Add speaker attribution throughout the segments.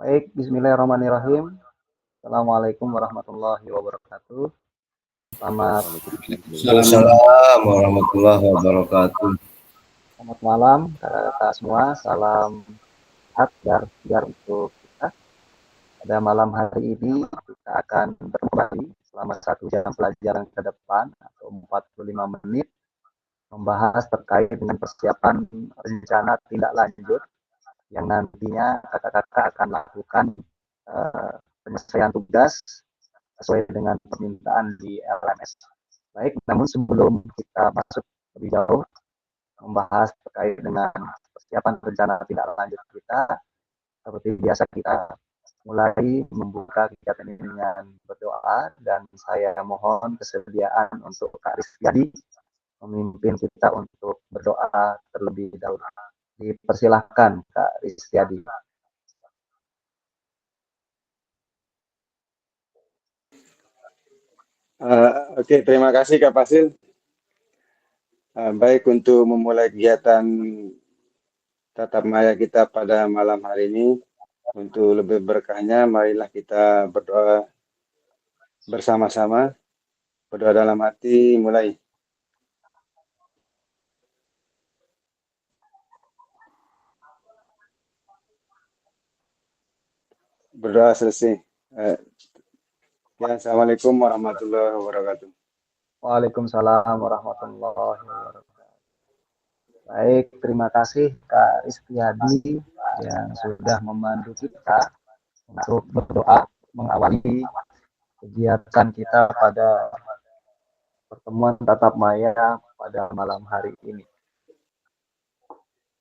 Speaker 1: Baik, bismillahirrahmanirrahim. Assalamualaikum warahmatullahi wabarakatuh. Selamat
Speaker 2: Waalaikumsalam warahmatullahi wabarakatuh.
Speaker 1: selamat malam kakak-kakak semua. Salam sehat dan segar untuk kita. Pada malam hari ini kita akan kembali selama 1 jam pelajaran ke depan atau 45 menit membahas terkait dengan persiapan rencana tindak lanjut yang nantinya kakak-kakak akan lakukan penyelesaian tugas sesuai dengan permintaan di LMS. Baik, namun sebelum kita masuk lebih jauh membahas terkait dengan persiapan rencana tindak lanjut kita, seperti biasa kita mulai membuka kegiatan ini dengan berdoa, dan saya mohon kesediaan untuk Kak Rizkyadi memimpin kita untuk berdoa terlebih dahulu. Dipersilahkan Kak Rizkyadi.
Speaker 3: Oke, terima kasih Kak Fasil. Baik, untuk memulai kegiatan tatap maya kita pada malam hari ini, untuk lebih berkahnya, marilah kita berdoa bersama-sama. Berdoa dalam hati, mulai. Berdoa selesai. Assalamualaikum warahmatullahi wabarakatuh.
Speaker 1: Waalaikumsalam warahmatullahi wabarakatuh. Baik, terima kasih Kak Rizkyadi yang sudah memandu kita untuk berdoa mengawali kegiatan kita pada pertemuan tatap maya pada malam hari ini.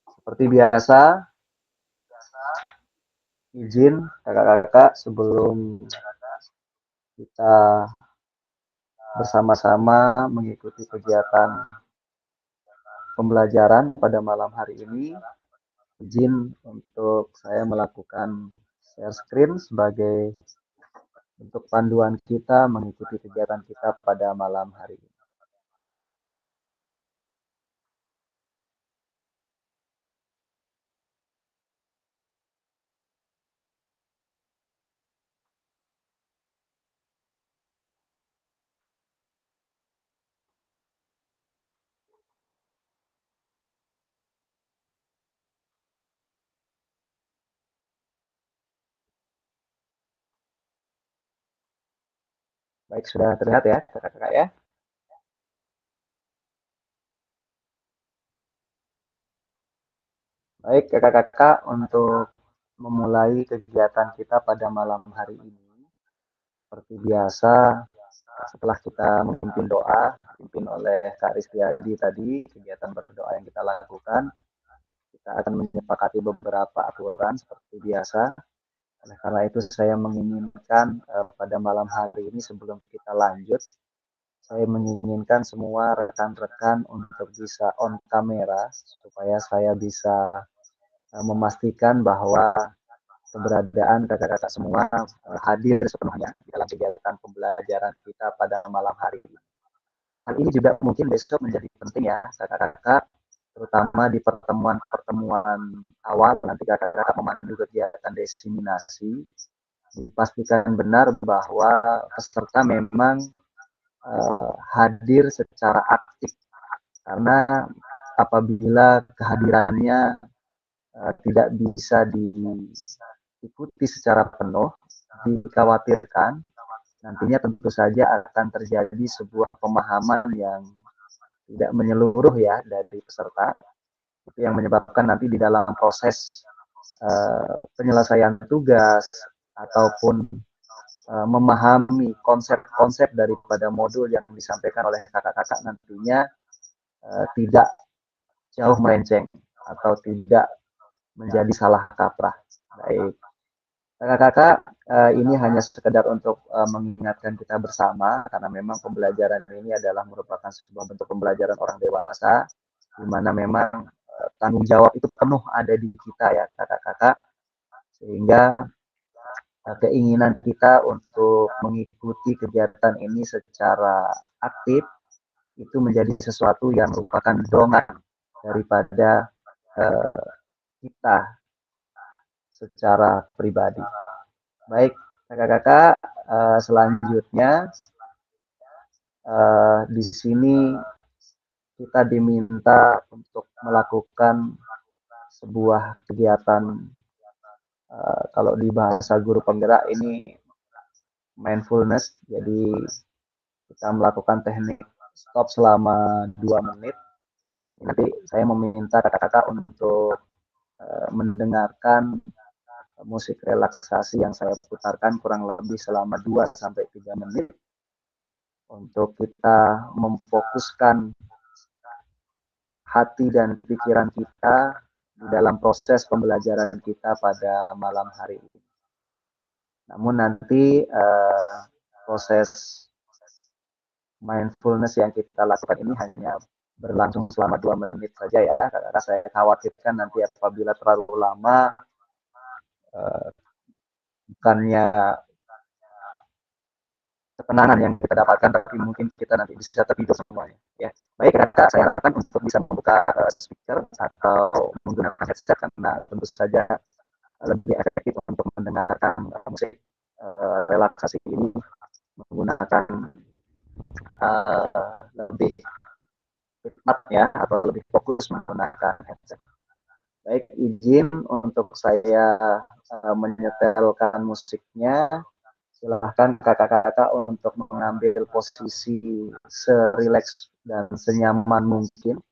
Speaker 1: Seperti biasa, izin kakak-kakak sebelum kita bersama-sama mengikuti kegiatan pembelajaran pada malam hari ini, izin untuk saya melakukan share screen sebagai bentuk panduan kita mengikuti kegiatan kita pada malam hari ini. Baik, sudah terlihat ya kakak-kakak ya. Baik kakak-kakak, untuk memulai kegiatan kita pada malam hari ini, seperti biasa setelah kita memimpin doa dipimpin oleh Kak Rizkyadi tadi, kegiatan berdoa yang kita lakukan, kita akan menyepakati beberapa aturan seperti biasa. Oleh karena itu saya menginginkan pada malam hari ini sebelum kita lanjut, saya menginginkan semua rekan-rekan untuk bisa on kamera supaya saya bisa memastikan bahwa keberadaan kakak-kakak semua hadir sepenuhnya dalam kegiatan pembelajaran kita pada malam hari ini. Hal ini juga mungkin besok menjadi penting ya kakak-kakak, terutama di pertemuan-pertemuan awal nanti kakak-kakak memandu kegiatan diseminasi, dipastikan benar bahwa peserta memang hadir secara aktif, karena apabila kehadirannya tidak bisa diikuti secara penuh, dikhawatirkan nantinya tentu saja akan terjadi sebuah pemahaman yang tidak menyeluruh ya dari peserta, itu yang menyebabkan nanti di dalam proses penyelesaian tugas ataupun memahami konsep-konsep daripada modul yang disampaikan oleh kakak-kakak nantinya tidak jauh melenceng atau tidak menjadi salah kaprah. Baik, kakak-kakak, ini hanya sekedar untuk mengingatkan kita bersama, karena memang pembelajaran ini adalah merupakan sebuah bentuk pembelajaran orang dewasa, di mana memang tanggung jawab itu penuh ada di kita ya kakak-kakak, sehingga keinginan kita untuk mengikuti kegiatan ini secara aktif itu menjadi sesuatu yang merupakan dorongan daripada kita secara pribadi. Baik, kakak-kakak, selanjutnya di sini kita diminta untuk melakukan sebuah kegiatan, kalau di bahasa guru penggerak ini mindfulness. Jadi kita melakukan teknik stop selama 2 menit. Nanti saya meminta kakak-kakak untuk mendengarkan musik relaksasi yang saya putarkan kurang lebih selama 2-3 menit untuk kita memfokuskan hati dan pikiran kita di dalam proses pembelajaran kita pada malam hari ini. Namun nanti proses mindfulness yang kita lakukan ini hanya berlangsung selama 2 menit saja ya, karena saya khawatirkan nanti apabila terlalu lama bukannya ketenangan yang kita dapatkan, tapi mungkin kita nanti bisa tertidur semuanya ya. Baik kakak, saya harapkan untuk bisa membuka speaker atau menggunakan headset, karena tentu saja lebih efektif untuk mendengarkan musik relaksasi ini menggunakan lebih cepat ya, atau lebih fokus menggunakan headset. Baik, izin untuk saya menyetelkan musiknya. Silahkan kakak-kakak untuk mengambil posisi serileks dan senyaman mungkin.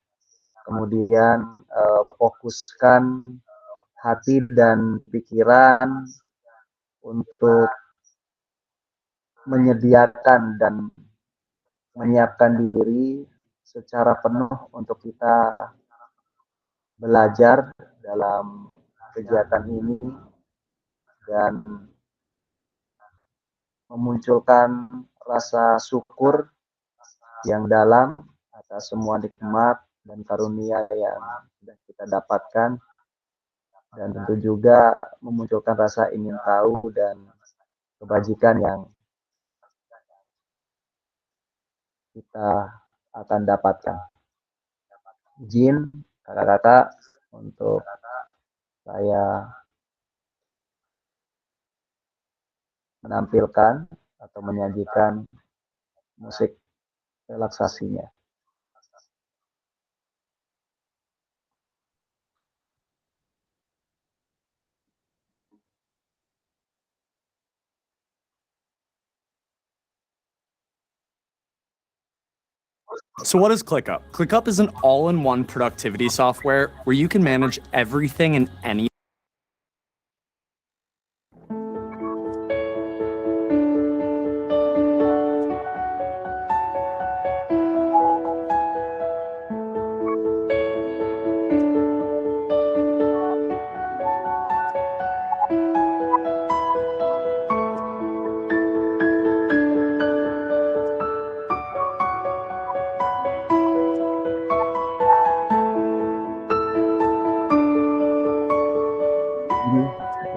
Speaker 1: Kemudian fokuskan hati dan pikiran untuk menyediakan dan menyiapkan diri secara penuh untuk kita belajar dalam kegiatan ini dan memunculkan rasa syukur yang dalam atas semua nikmat dan karunia yang sudah kita dapatkan, dan tentu juga memunculkan rasa ingin tahu dan kebajikan yang kita akan dapatkan. Izin kakak-kakak untuk saya menampilkan atau menyajikan musik relaksasinya.
Speaker 4: So what is ClickUp? ClickUp is an all-in-one productivity software where you can manage everything in any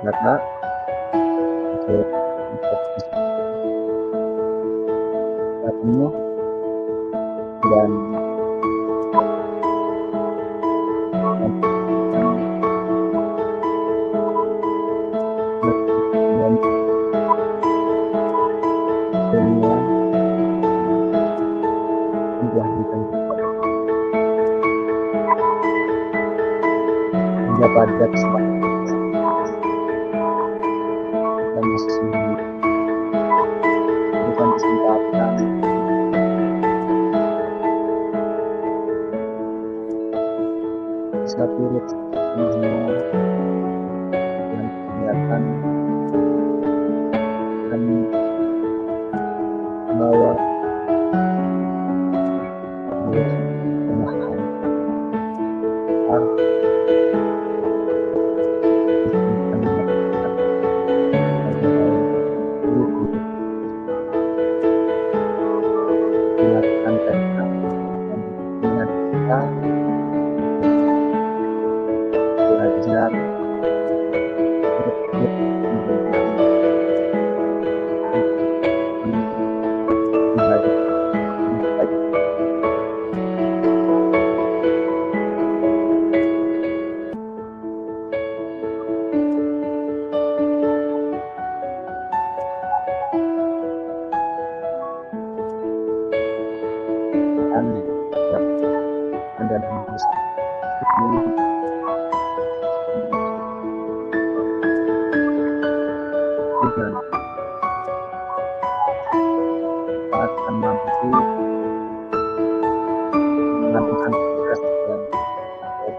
Speaker 1: Kakak untuk penuh dan semua sudah ditentukan hingga pada kesempatan kita masih berikan kesempatan bisa turut semua dan kegiatan dan membawa pemahaman silakan tetap dengan kita belajar dalam diskusi dan kita akan mampu mengamankan tugas yang baik.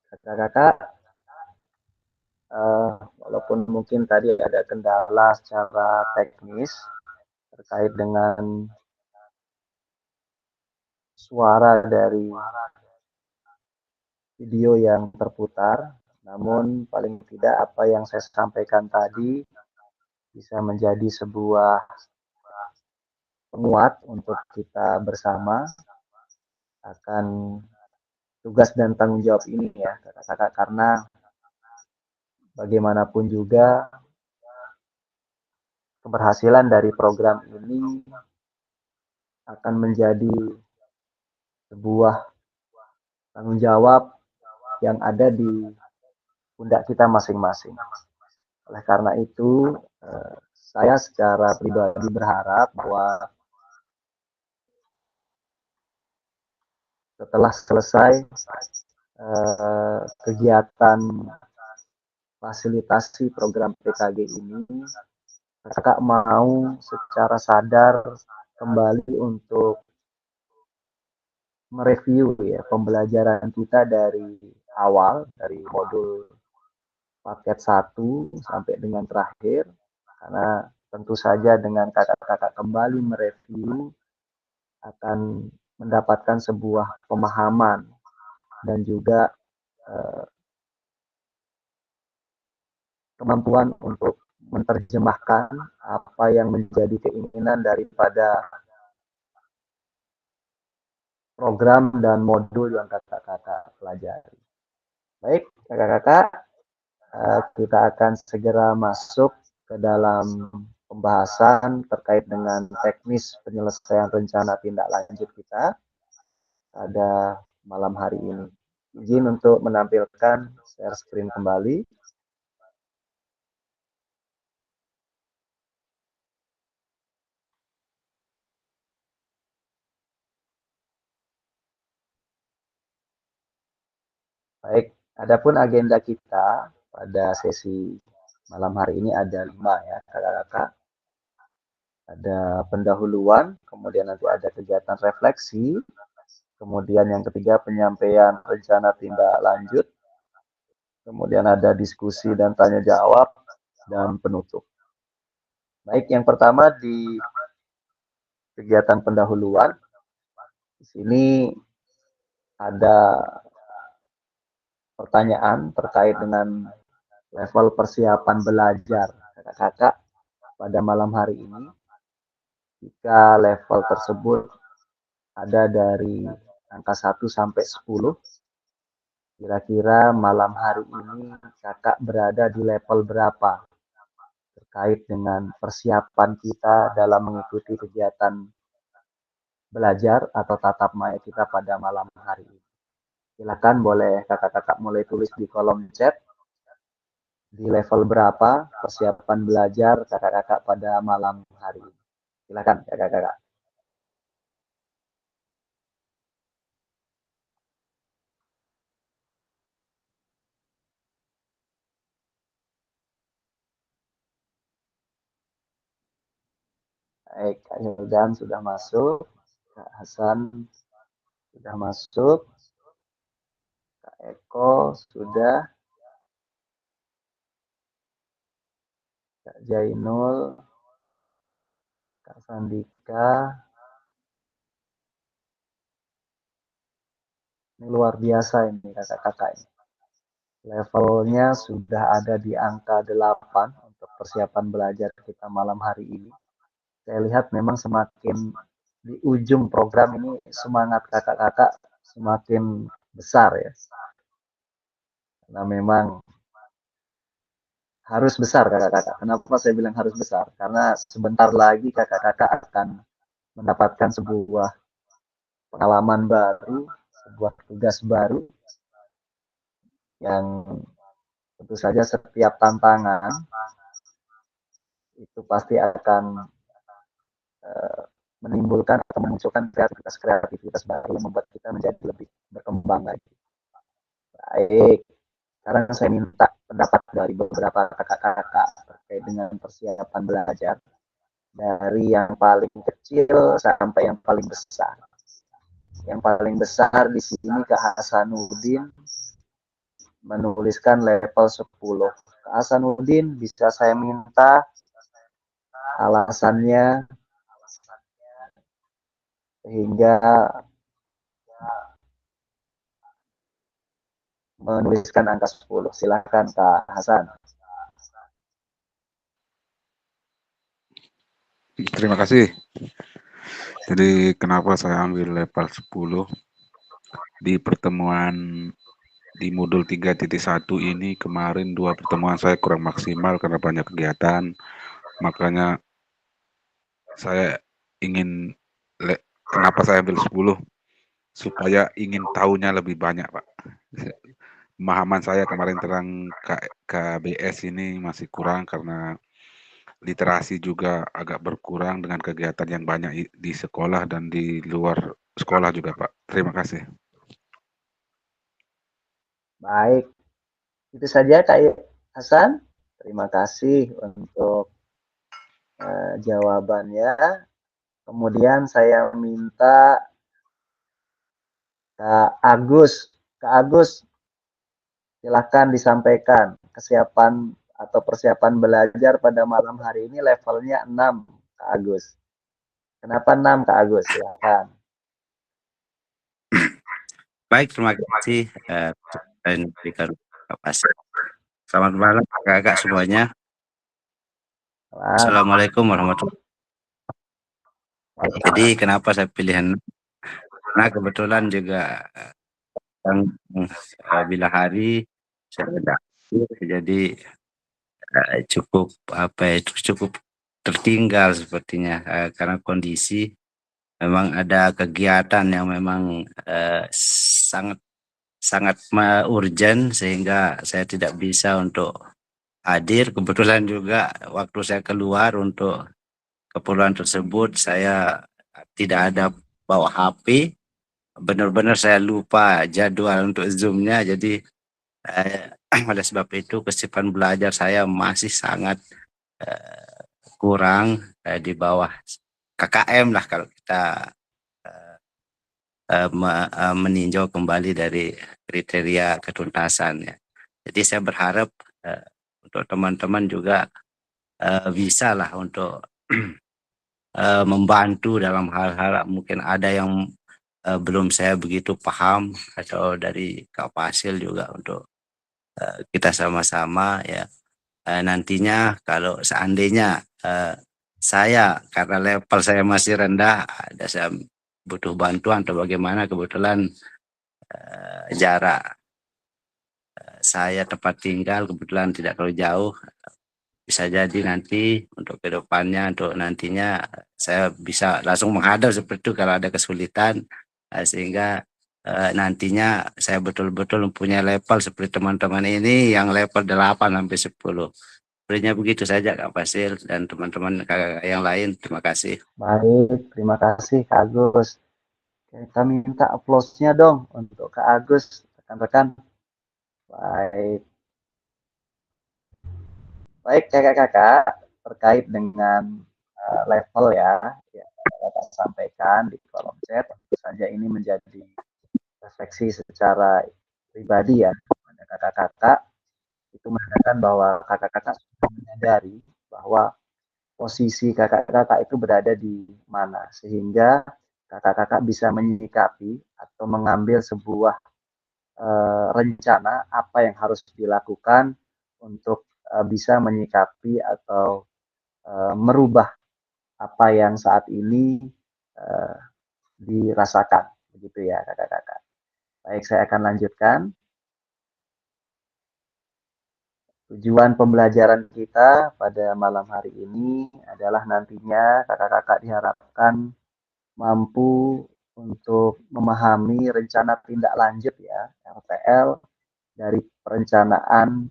Speaker 1: Kakak-kakak, walaupun mungkin tadi ada kendala secara teknis terkait dengan suara dari video yang terputar, namun paling tidak apa yang saya sampaikan tadi bisa menjadi sebuah penguat untuk kita bersama akan tugas dan tanggung jawab ini ya kakak-kakak, karena bagaimanapun juga keberhasilan dari program ini akan menjadi sebuah tanggung jawab yang ada di pundak kita masing-masing. Oleh karena itu, saya secara pribadi berharap bahwa setelah selesai kegiatan fasilitasi program PKG ini, kakak mau secara sadar kembali untuk mereview ya pembelajaran kita dari awal, dari modul paket 1 sampai dengan terakhir, karena tentu saja dengan kakak-kakak kembali mereview akan mendapatkan sebuah pemahaman dan juga kemampuan untuk menerjemahkan apa yang menjadi keinginan daripada program dan modul yang kakak-kakak pelajari. Baik, kakak-kakak, kita akan segera masuk ke dalam pembahasan terkait dengan teknis penyelesaian rencana tindak lanjut kita pada malam hari ini. Izin untuk menampilkan share screen kembali. Baik, adapun agenda kita pada sesi malam hari ini ada 5 ya kakak-kakak. Ada pendahuluan, kemudian nanti ada kegiatan refleksi, kemudian yang ketiga penyampaian rencana tindak lanjut, kemudian ada diskusi dan tanya jawab, dan penutup. Baik, yang pertama di kegiatan pendahuluan, di sini ada pertanyaan terkait dengan level persiapan belajar kakak-kakak pada malam hari ini. Jika level tersebut ada dari angka 1 sampai 10, kira-kira malam hari ini kakak berada di level berapa terkait dengan persiapan kita dalam mengikuti kegiatan belajar atau tatap maya kita pada malam hari ini. Silakan boleh kakak-kakak mulai tulis di kolom chat di level berapa persiapan belajar kakak-kakak pada malam hari ini. Silakan kakak-kakak. Baik, Kak Hildan sudah masuk, Kak Hasan sudah masuk, Kak Eko sudah, Kak Jainul, Kak Sandika, Ini luar biasa ini kakak-kakak ini. Levelnya sudah ada di angka 8 untuk persiapan belajar kita malam hari ini. Saya lihat memang semakin di ujung program ini semangat kakak-kakak semakin besar ya. Karena memang harus besar kakak-kakak. Kenapa saya bilang harus besar? Karena sebentar lagi kakak-kakak akan mendapatkan sebuah pengalaman baru, sebuah tugas baru yang tentu saja setiap tantangan itu pasti akan menimbulkan atau memunculkan kreativitas baru yang membuat kita menjadi lebih berkembang lagi. Baik, sekarang saya minta pendapat dari beberapa kakak-kakak terkait dengan persiapan belajar dari yang paling kecil sampai yang paling besar. Yang paling besar di sini Kak Hasanuddin menuliskan level 10. Kak Hasanuddin bisa saya minta alasannya sehingga menuliskan angka 10. Silakan Kak Hasan.
Speaker 5: Terima kasih. Jadi kenapa saya ambil level 10 di pertemuan di modul 3.1 ini? Kemarin 2 pertemuan saya kurang maksimal karena banyak kegiatan, makanya saya ingin kenapa saya ambil 10? Supaya ingin tahunya lebih banyak, Pak. Pemahaman saya kemarin tentang KBS ini masih kurang karena literasi juga agak berkurang dengan kegiatan yang banyak di sekolah dan di luar sekolah juga, Pak. Terima kasih.
Speaker 1: Baik, itu saja Kak Hasan. Terima kasih untuk jawabannya. Kemudian saya minta Kak Agus. Kak Agus, silakan disampaikan kesiapan atau persiapan belajar pada malam hari ini levelnya 6, Kak Agus. Kenapa 6, Kak Agus? Silakan.
Speaker 6: Baik, terima kasih dan berikan kasih. Selamat malam kakak-kakak semuanya. Assalamualaikum warahmatullahi wabarakatuh. Jadi kenapa saya pilih karena kebetulan juga bila hari saya ada, jadi cukup cukup tertinggal sepertinya karena kondisi memang ada kegiatan yang memang sangat urgent sehingga saya tidak bisa untuk hadir. Kebetulan juga waktu saya keluar untuk keperluan tersebut saya tidak ada bawa HP. Benar-benar saya lupa jadwal untuk Zoom-nya, jadi oleh sebab itu kesiapan belajar saya masih sangat kurang di bawah KKM lah kalau kita meninjau kembali dari kriteria ketuntasan ya. Jadi saya berharap untuk teman-teman juga bisa lah untuk membantu dalam hal-hal mungkin ada yang belum saya begitu paham, atau dari Kak Fasil juga untuk kita sama-sama ya nantinya kalau seandainya saya karena level saya masih rendah, ada saya butuh bantuan atau bagaimana, kebetulan jarak saya tempat tinggal kebetulan tidak terlalu jauh, bisa jadi nanti untuk kedepannya untuk nantinya saya bisa langsung menghadap seperti itu kalau ada kesulitan, sehingga nantinya saya betul-betul mempunyai level seperti teman-teman ini yang level 8 sampai 10. Sebenarnya begitu saja Kak Fasil dan teman-teman kakak yang lain. Terima kasih.
Speaker 1: Baik, terima kasih Kak Agus. Kita minta applause-nya dong untuk Kak Agus, rekan-rekan. Baik. Baik kakak-kakak, terkait dengan level ya, kakak sampaikan di kolom chat. Tentu saja ini menjadi refleksi secara pribadi ya kepada kakak-kakak. Itu menandakan bahwa kakak-kakak sudah menyadari bahwa posisi kakak-kakak itu berada di mana, sehingga kakak-kakak bisa menyikapi atau mengambil sebuah rencana apa yang harus dilakukan untuk bisa menyikapi atau merubah apa yang saat ini uh, dirasakan, begitu ya kakak-kakak. Baik, saya akan lanjutkan. Tujuan pembelajaran kita pada malam hari ini adalah nantinya kakak-kakak diharapkan mampu untuk memahami rencana tindak lanjut ya, RTL, dari perencanaan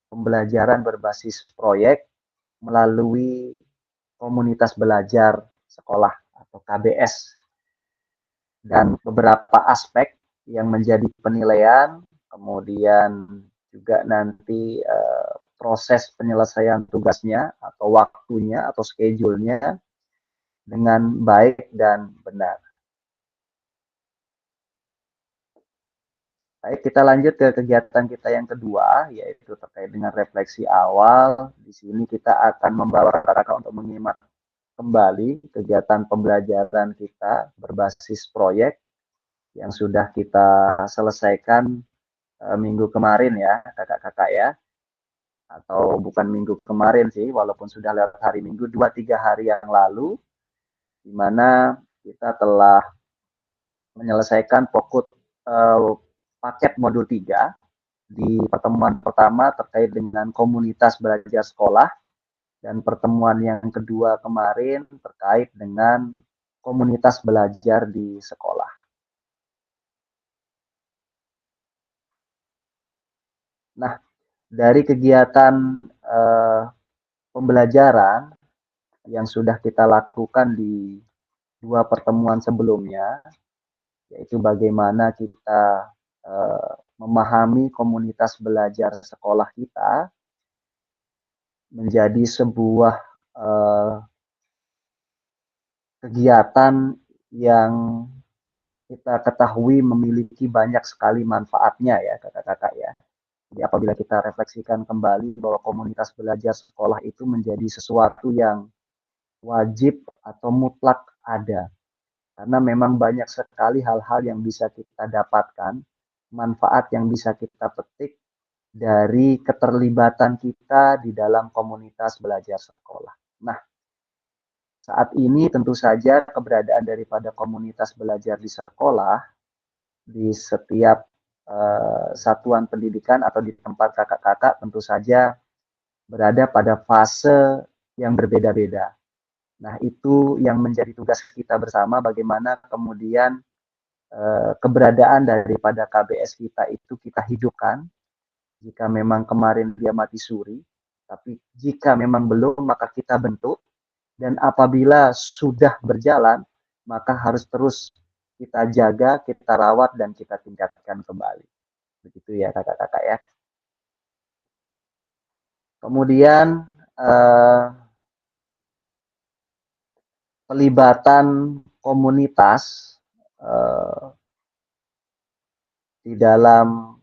Speaker 1: pembelajaran berbasis proyek melalui komunitas belajar sekolah atau KBS, dan beberapa aspek yang menjadi penilaian, kemudian juga nanti proses penyelesaian tugasnya atau waktunya atau schedule-nya dengan baik dan benar. Baik, kita lanjut ke kegiatan kita yang kedua, yaitu terkait dengan refleksi awal. Di sini kita akan membawa kakak-kakak untuk menyimak kembali kegiatan pembelajaran kita berbasis proyek yang sudah kita selesaikan minggu kemarin ya kakak-kakak ya, atau bukan minggu kemarin sih, walaupun sudah lewat hari Minggu, 2-3 hari yang lalu, di mana kita telah menyelesaikan paket modul 3 di pertemuan pertama terkait dengan komunitas belajar sekolah, dan pertemuan yang kedua kemarin terkait dengan komunitas belajar di sekolah. Nah, dari kegiatan pembelajaran yang sudah kita lakukan di 2 pertemuan sebelumnya, yaitu bagaimana kita memahami komunitas belajar sekolah kita menjadi sebuah kegiatan yang kita ketahui memiliki banyak sekali manfaatnya ya kakak-kakak ya. Jadi apabila kita refleksikan kembali bahwa komunitas belajar sekolah itu menjadi sesuatu yang wajib atau mutlak ada. Karena memang banyak sekali hal-hal yang bisa kita dapatkan, manfaat yang bisa kita petik dari keterlibatan kita di dalam komunitas belajar sekolah. Nah, saat ini tentu saja keberadaan daripada komunitas belajar di sekolah, di setiap satuan pendidikan atau di tempat kakak-kakak tentu saja berada pada fase yang berbeda-beda. Nah, itu yang menjadi tugas kita bersama, bagaimana kemudian keberadaan daripada KBS kita itu kita hidupkan. Jika memang kemarin dia mati suri, tapi jika memang belum, maka kita bentuk. Dan apabila sudah berjalan, maka harus terus kita jaga, kita rawat, dan kita tingkatkan kembali. Begitu ya kakak-kakak ya. Kemudian pelibatan komunitas di dalam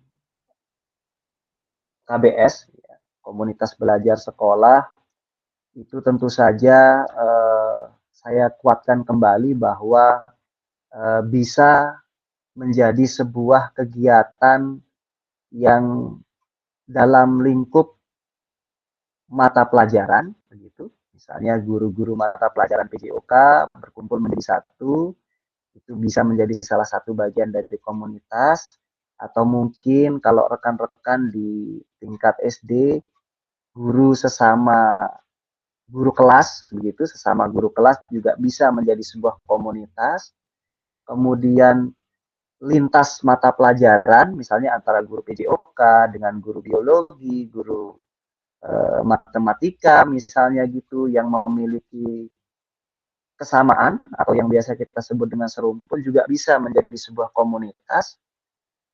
Speaker 1: KBS, komunitas belajar sekolah, itu tentu saja saya kuatkan kembali bahwa bisa menjadi sebuah kegiatan yang dalam lingkup mata pelajaran, begitu. Misalnya guru-guru mata pelajaran PJOK berkumpul menjadi satu, itu bisa menjadi salah satu bagian dari komunitas. Atau mungkin kalau rekan-rekan di tingkat SD, guru sesama guru kelas, begitu, sesama guru kelas juga bisa menjadi sebuah komunitas. Kemudian lintas mata pelajaran, misalnya antara guru PJOK dengan guru biologi, guru matematika misalnya gitu, yang memiliki kesamaan atau yang biasa kita sebut dengan serumpun, juga bisa menjadi sebuah komunitas.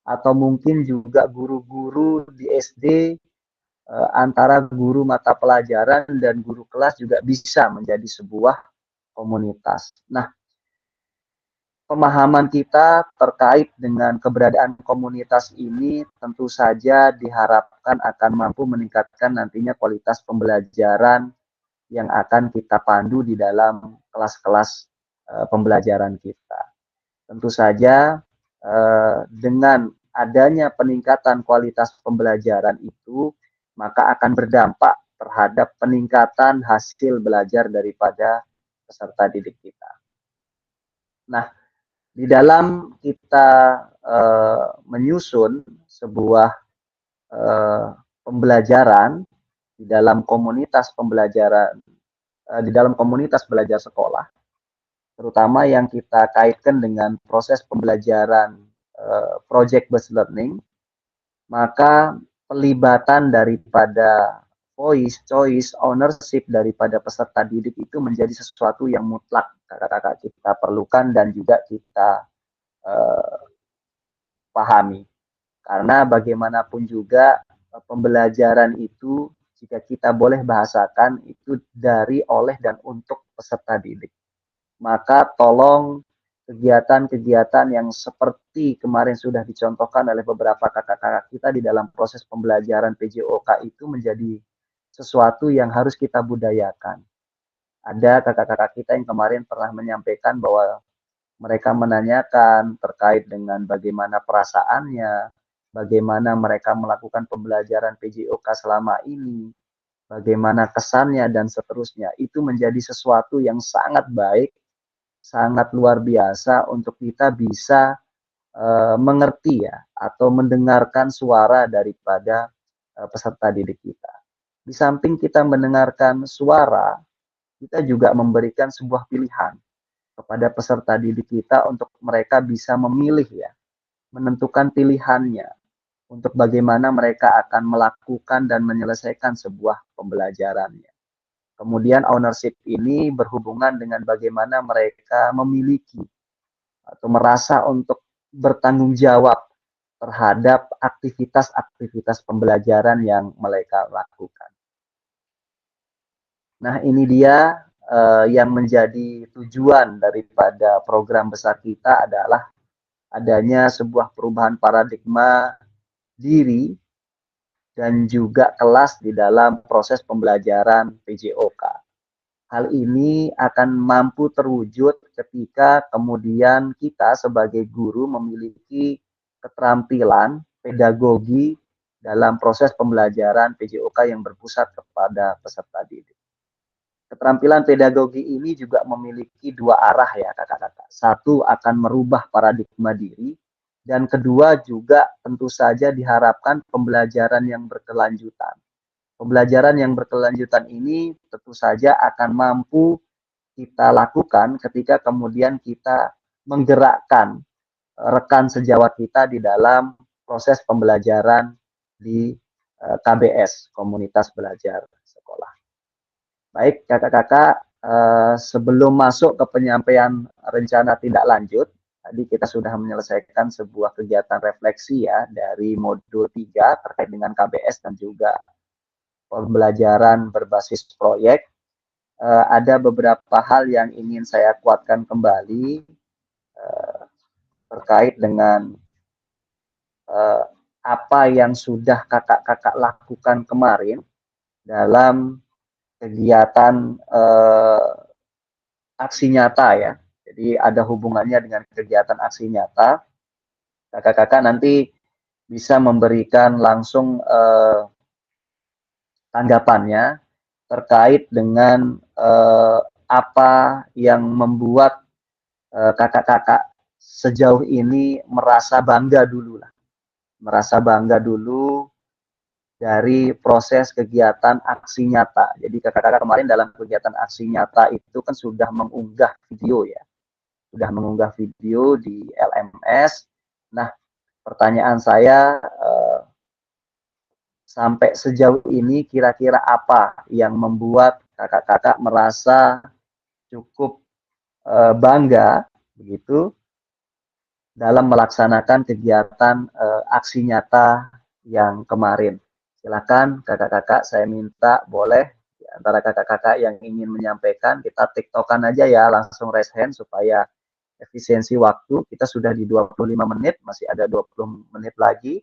Speaker 1: Atau mungkin juga guru-guru di SD, antara guru mata pelajaran dan guru kelas juga bisa menjadi sebuah komunitas. Nah, pemahaman kita terkait dengan keberadaan komunitas ini tentu saja diharapkan akan mampu meningkatkan nantinya kualitas pembelajaran yang akan kita pandu di dalam kelas-kelas pembelajaran kita. Tentu saja dengan adanya peningkatan kualitas pembelajaran itu, maka akan berdampak terhadap peningkatan hasil belajar daripada peserta didik kita. Nah, di dalam kita menyusun sebuah pembelajaran di dalam komunitas pembelajaran, di dalam komunitas belajar sekolah, terutama yang kita kaitkan dengan proses pembelajaran project based learning, maka pelibatan daripada voice, choice, ownership daripada peserta didik itu menjadi sesuatu yang mutlak kakak-kakak kita perlukan dan juga kita pahami. Karena bagaimanapun juga pembelajaran itu, jika kita boleh bahasakan, itu dari, oleh, dan untuk peserta didik. Maka tolong kegiatan-kegiatan yang seperti kemarin sudah dicontohkan oleh beberapa kakak-kakak kita di dalam proses pembelajaran PJOK itu menjadi sesuatu yang harus kita budayakan. Ada kakak-kakak kita yang kemarin pernah menyampaikan bahwa mereka menanyakan terkait dengan bagaimana perasaannya, bagaimana mereka melakukan pembelajaran PJOK selama ini, bagaimana kesannya, dan seterusnya. Itu menjadi sesuatu yang sangat baik, sangat luar biasa untuk kita bisa mengerti ya, atau mendengarkan suara daripada peserta didik kita. Di samping kita mendengarkan suara, kita juga memberikan sebuah pilihan kepada peserta didik kita untuk mereka bisa memilih ya, menentukan pilihannya untuk bagaimana mereka akan melakukan dan menyelesaikan sebuah pembelajarannya. Kemudian ownership ini berhubungan dengan bagaimana mereka memiliki atau merasa untuk bertanggung jawab terhadap aktivitas-aktivitas pembelajaran yang mereka lakukan. Nah, ini dia yang menjadi tujuan daripada program besar kita adalah adanya sebuah perubahan paradigma diri dan juga kelas di dalam proses pembelajaran PJOK. Hal ini akan mampu terwujud ketika kemudian kita sebagai guru memiliki keterampilan pedagogi dalam proses pembelajaran PJOK yang berpusat kepada peserta didik. Keterampilan pedagogi ini juga memiliki dua arah ya kakak-kakak. Satu akan merubah paradigma diri, dan kedua juga tentu saja diharapkan pembelajaran yang berkelanjutan. Pembelajaran yang berkelanjutan ini tentu saja akan mampu kita lakukan ketika kemudian kita menggerakkan rekan sejawat kita di dalam proses pembelajaran di KBS, Komunitas Belajar Sekolah. Baik kakak-kakak, sebelum masuk ke penyampaian rencana tindak lanjut, tadi kita sudah menyelesaikan sebuah kegiatan refleksi ya dari modul 3 terkait dengan KBS dan juga pembelajaran berbasis proyek. Ada beberapa hal yang ingin saya kuatkan kembali terkait dengan apa yang sudah kakak-kakak lakukan kemarin dalam kegiatan aksi nyata ya. Jadi ada hubungannya dengan kegiatan aksi nyata. Kakak-kakak nanti bisa memberikan langsung tanggapannya terkait dengan apa yang membuat kakak-kakak sejauh ini merasa bangga dulu lah. Merasa bangga dulu dari proses kegiatan aksi nyata. Jadi kakak-kakak kemarin dalam kegiatan aksi nyata itu kan sudah mengunggah video ya. Sudah mengunggah video di LMS. Nah, pertanyaan saya sampai sejauh ini kira-kira apa yang membuat kakak-kakak merasa cukup bangga begitu dalam melaksanakan kegiatan aksi nyata yang kemarin. Silakan kakak-kakak, saya minta boleh antara kakak-kakak yang ingin menyampaikan, kita tiktokan aja ya, langsung raise hand supaya efisiensi waktu. Kita sudah di 25 menit, masih ada 20 menit lagi.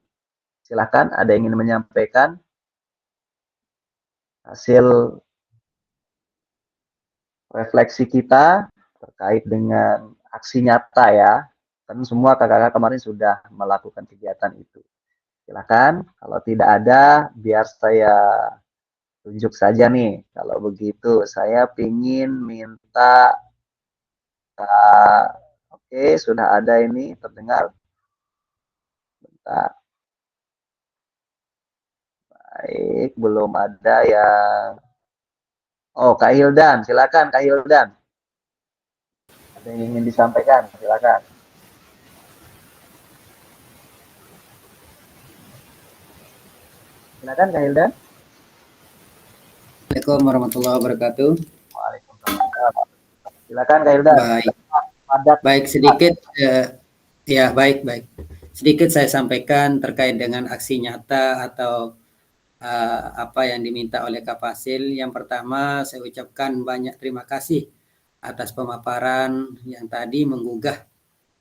Speaker 1: Silakan, ada yang ingin menyampaikan hasil refleksi kita terkait dengan aksi nyata ya. Kan semua kakak-kakak kemarin sudah melakukan kegiatan itu. Silakan, kalau tidak ada, biar saya tunjuk saja nih. Kalau begitu, saya ingin minta, oke, sudah ada ini terdengar. Bentar. Baik, belum ada yang. Oh, Kak Hildan, silakan Kak Hildan. Ada yang ingin disampaikan, silakan. Silakan Kak Hildan.
Speaker 7: Assalamualaikum warahmatullahi wabarakatuh.
Speaker 1: Waalaikumsalam. Silakan Kak Hildan.
Speaker 7: Baik sedikit baik. Sedikit saya sampaikan terkait dengan aksi nyata atau apa yang diminta oleh Kak Fasil. Yang pertama, saya ucapkan banyak terima kasih atas pemaparan yang tadi menggugah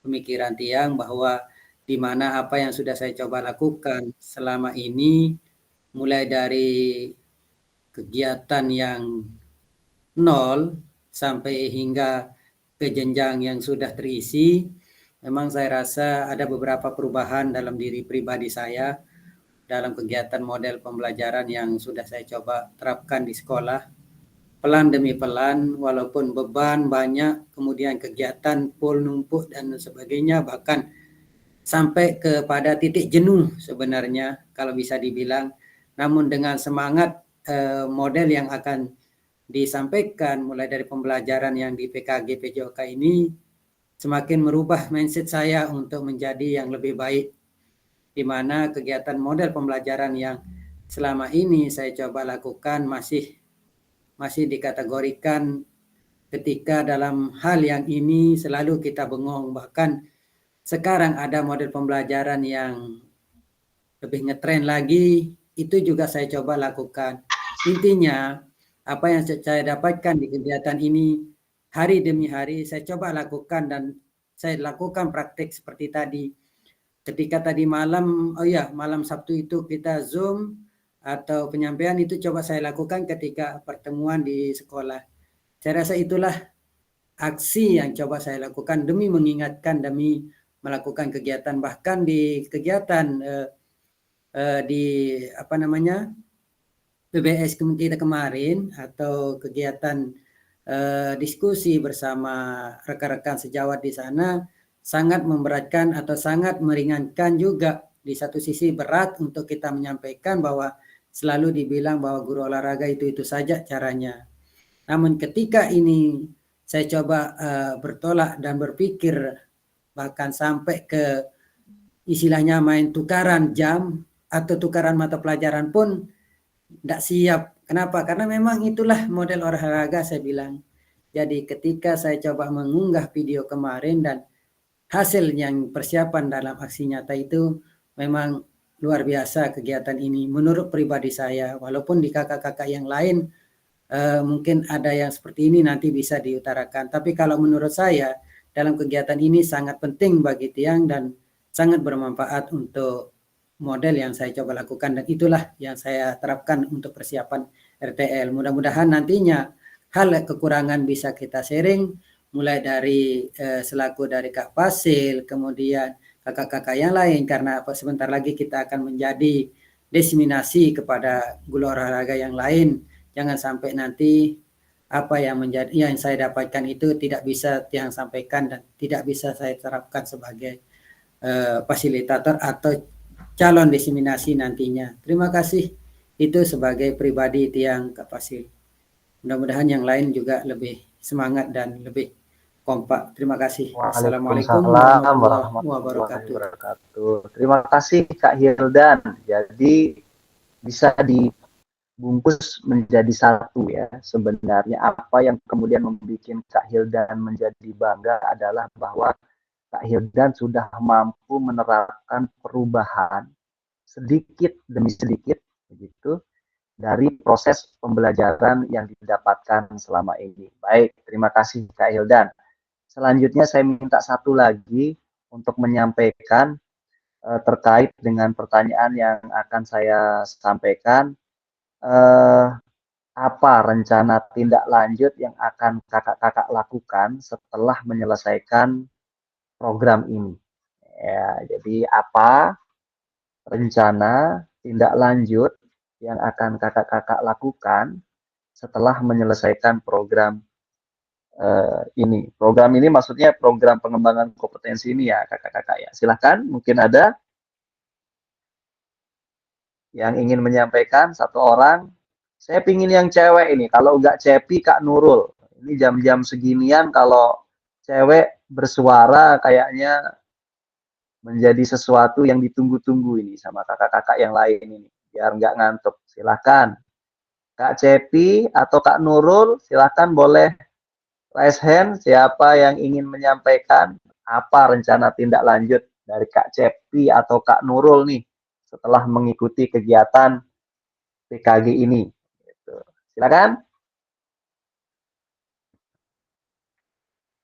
Speaker 7: pemikiran Tiang bahwa di mana apa yang sudah saya coba lakukan selama ini, mulai dari kegiatan yang nol sampai hingga ke jenjang yang sudah terisi, memang saya rasa ada beberapa perubahan dalam diri pribadi saya dalam kegiatan model pembelajaran yang sudah saya coba terapkan di sekolah. Pelan demi pelan, walaupun beban banyak, kemudian kegiatan full numpuk dan sebagainya, bahkan sampai kepada titik jenuh sebenarnya kalau bisa dibilang. Namun dengan semangat model yang akan disampaikan mulai dari pembelajaran yang di PKG PJOK ini semakin merubah mindset saya untuk menjadi yang lebih baik, di mana kegiatan model pembelajaran yang selama ini saya coba lakukan masih dikategorikan ketika dalam hal yang ini selalu kita bengong. Bahkan sekarang ada model pembelajaran yang lebih ngetren lagi, itu juga saya coba lakukan. Intinya apa yang saya dapatkan di kegiatan ini hari demi hari saya coba lakukan dan saya lakukan praktik seperti tadi. Ketika tadi malam, malam Sabtu itu kita Zoom atau penyampaian itu coba saya lakukan ketika pertemuan di sekolah. Saya rasa itulah aksi yang coba saya lakukan demi mengingatkan, demi melakukan kegiatan. Bahkan di kegiatan di PBS kita kemarin atau kegiatan diskusi bersama rekan-rekan sejawat di sana sangat memberatkan atau sangat meringankan juga. Di satu sisi berat untuk kita menyampaikan bahwa selalu dibilang bahwa guru olahraga itu saja caranya. Namun ketika ini saya coba bertolak dan berpikir bahkan sampai ke istilahnya main tukaran jam atau tukaran mata pelajaran pun tidak siap. Kenapa? Karena memang itulah model olahraga saya bilang. Jadi ketika saya coba mengunggah video kemarin dan hasil yang persiapan dalam aksi nyata itu memang luar biasa kegiatan ini menurut pribadi saya. Walaupun di kakak-kakak yang lain mungkin ada yang seperti ini nanti bisa diutarakan. Tapi kalau menurut saya dalam kegiatan ini sangat penting bagi Tiang dan sangat bermanfaat untuk model yang saya coba lakukan, dan itulah yang saya terapkan untuk persiapan RTL. Mudah-mudahan nantinya hal kekurangan bisa kita sharing, mulai dari selaku dari Kak Fasil, kemudian kakak-kakak yang lain, karena sebentar lagi kita akan menjadi diseminasi kepada guru olahraga yang lain. Jangan sampai nanti apa yang menjadi yang saya dapatkan itu tidak bisa Tiang sampaikan dan tidak bisa saya terapkan sebagai fasilitator atau calon diseminasi nantinya. Terima kasih. Itu sebagai pribadi Tiang Kak Fasil. Mudah-mudahan yang lain juga lebih semangat dan lebih kompak. Terima kasih. Assalamualaikum warahmatullahi wabarakatuh.
Speaker 1: Terima kasih Kak Hildan. Jadi bisa dibungkus menjadi satu ya. Sebenarnya apa yang kemudian membuat Kak Hildan menjadi bangga adalah bahwa Kak Hildan sudah mampu menerapkan perubahan sedikit demi sedikit begitu dari proses pembelajaran yang didapatkan selama ini. Baik, terima kasih Kak Hildan. Selanjutnya saya minta satu lagi untuk menyampaikan terkait dengan pertanyaan yang akan saya sampaikan. apa rencana tindak lanjut yang akan kakak-kakak lakukan setelah menyelesaikan program ini. Ya, jadi apa rencana tindak lanjut yang akan kakak-kakak lakukan setelah menyelesaikan program ini. Program ini maksudnya program pengembangan kompetensi ini ya kakak-kakak ya. Silahkan, mungkin ada yang ingin menyampaikan satu orang. Saya pingin yang cewek ini, kalau nggak Cepi Kak Nurul. Ini jam-jam seginian kalau cewek bersuara kayaknya menjadi sesuatu yang ditunggu-tunggu ini sama kakak-kakak yang lain ini. Biar nggak ngantuk. Silahkan. Kak Cepi atau Kak Nurul, silahkan boleh raise hand siapa yang ingin menyampaikan apa rencana tindak lanjut dari Kak Cepi atau Kak Nurul nih setelah mengikuti kegiatan PKG ini. Gitu. Silakan.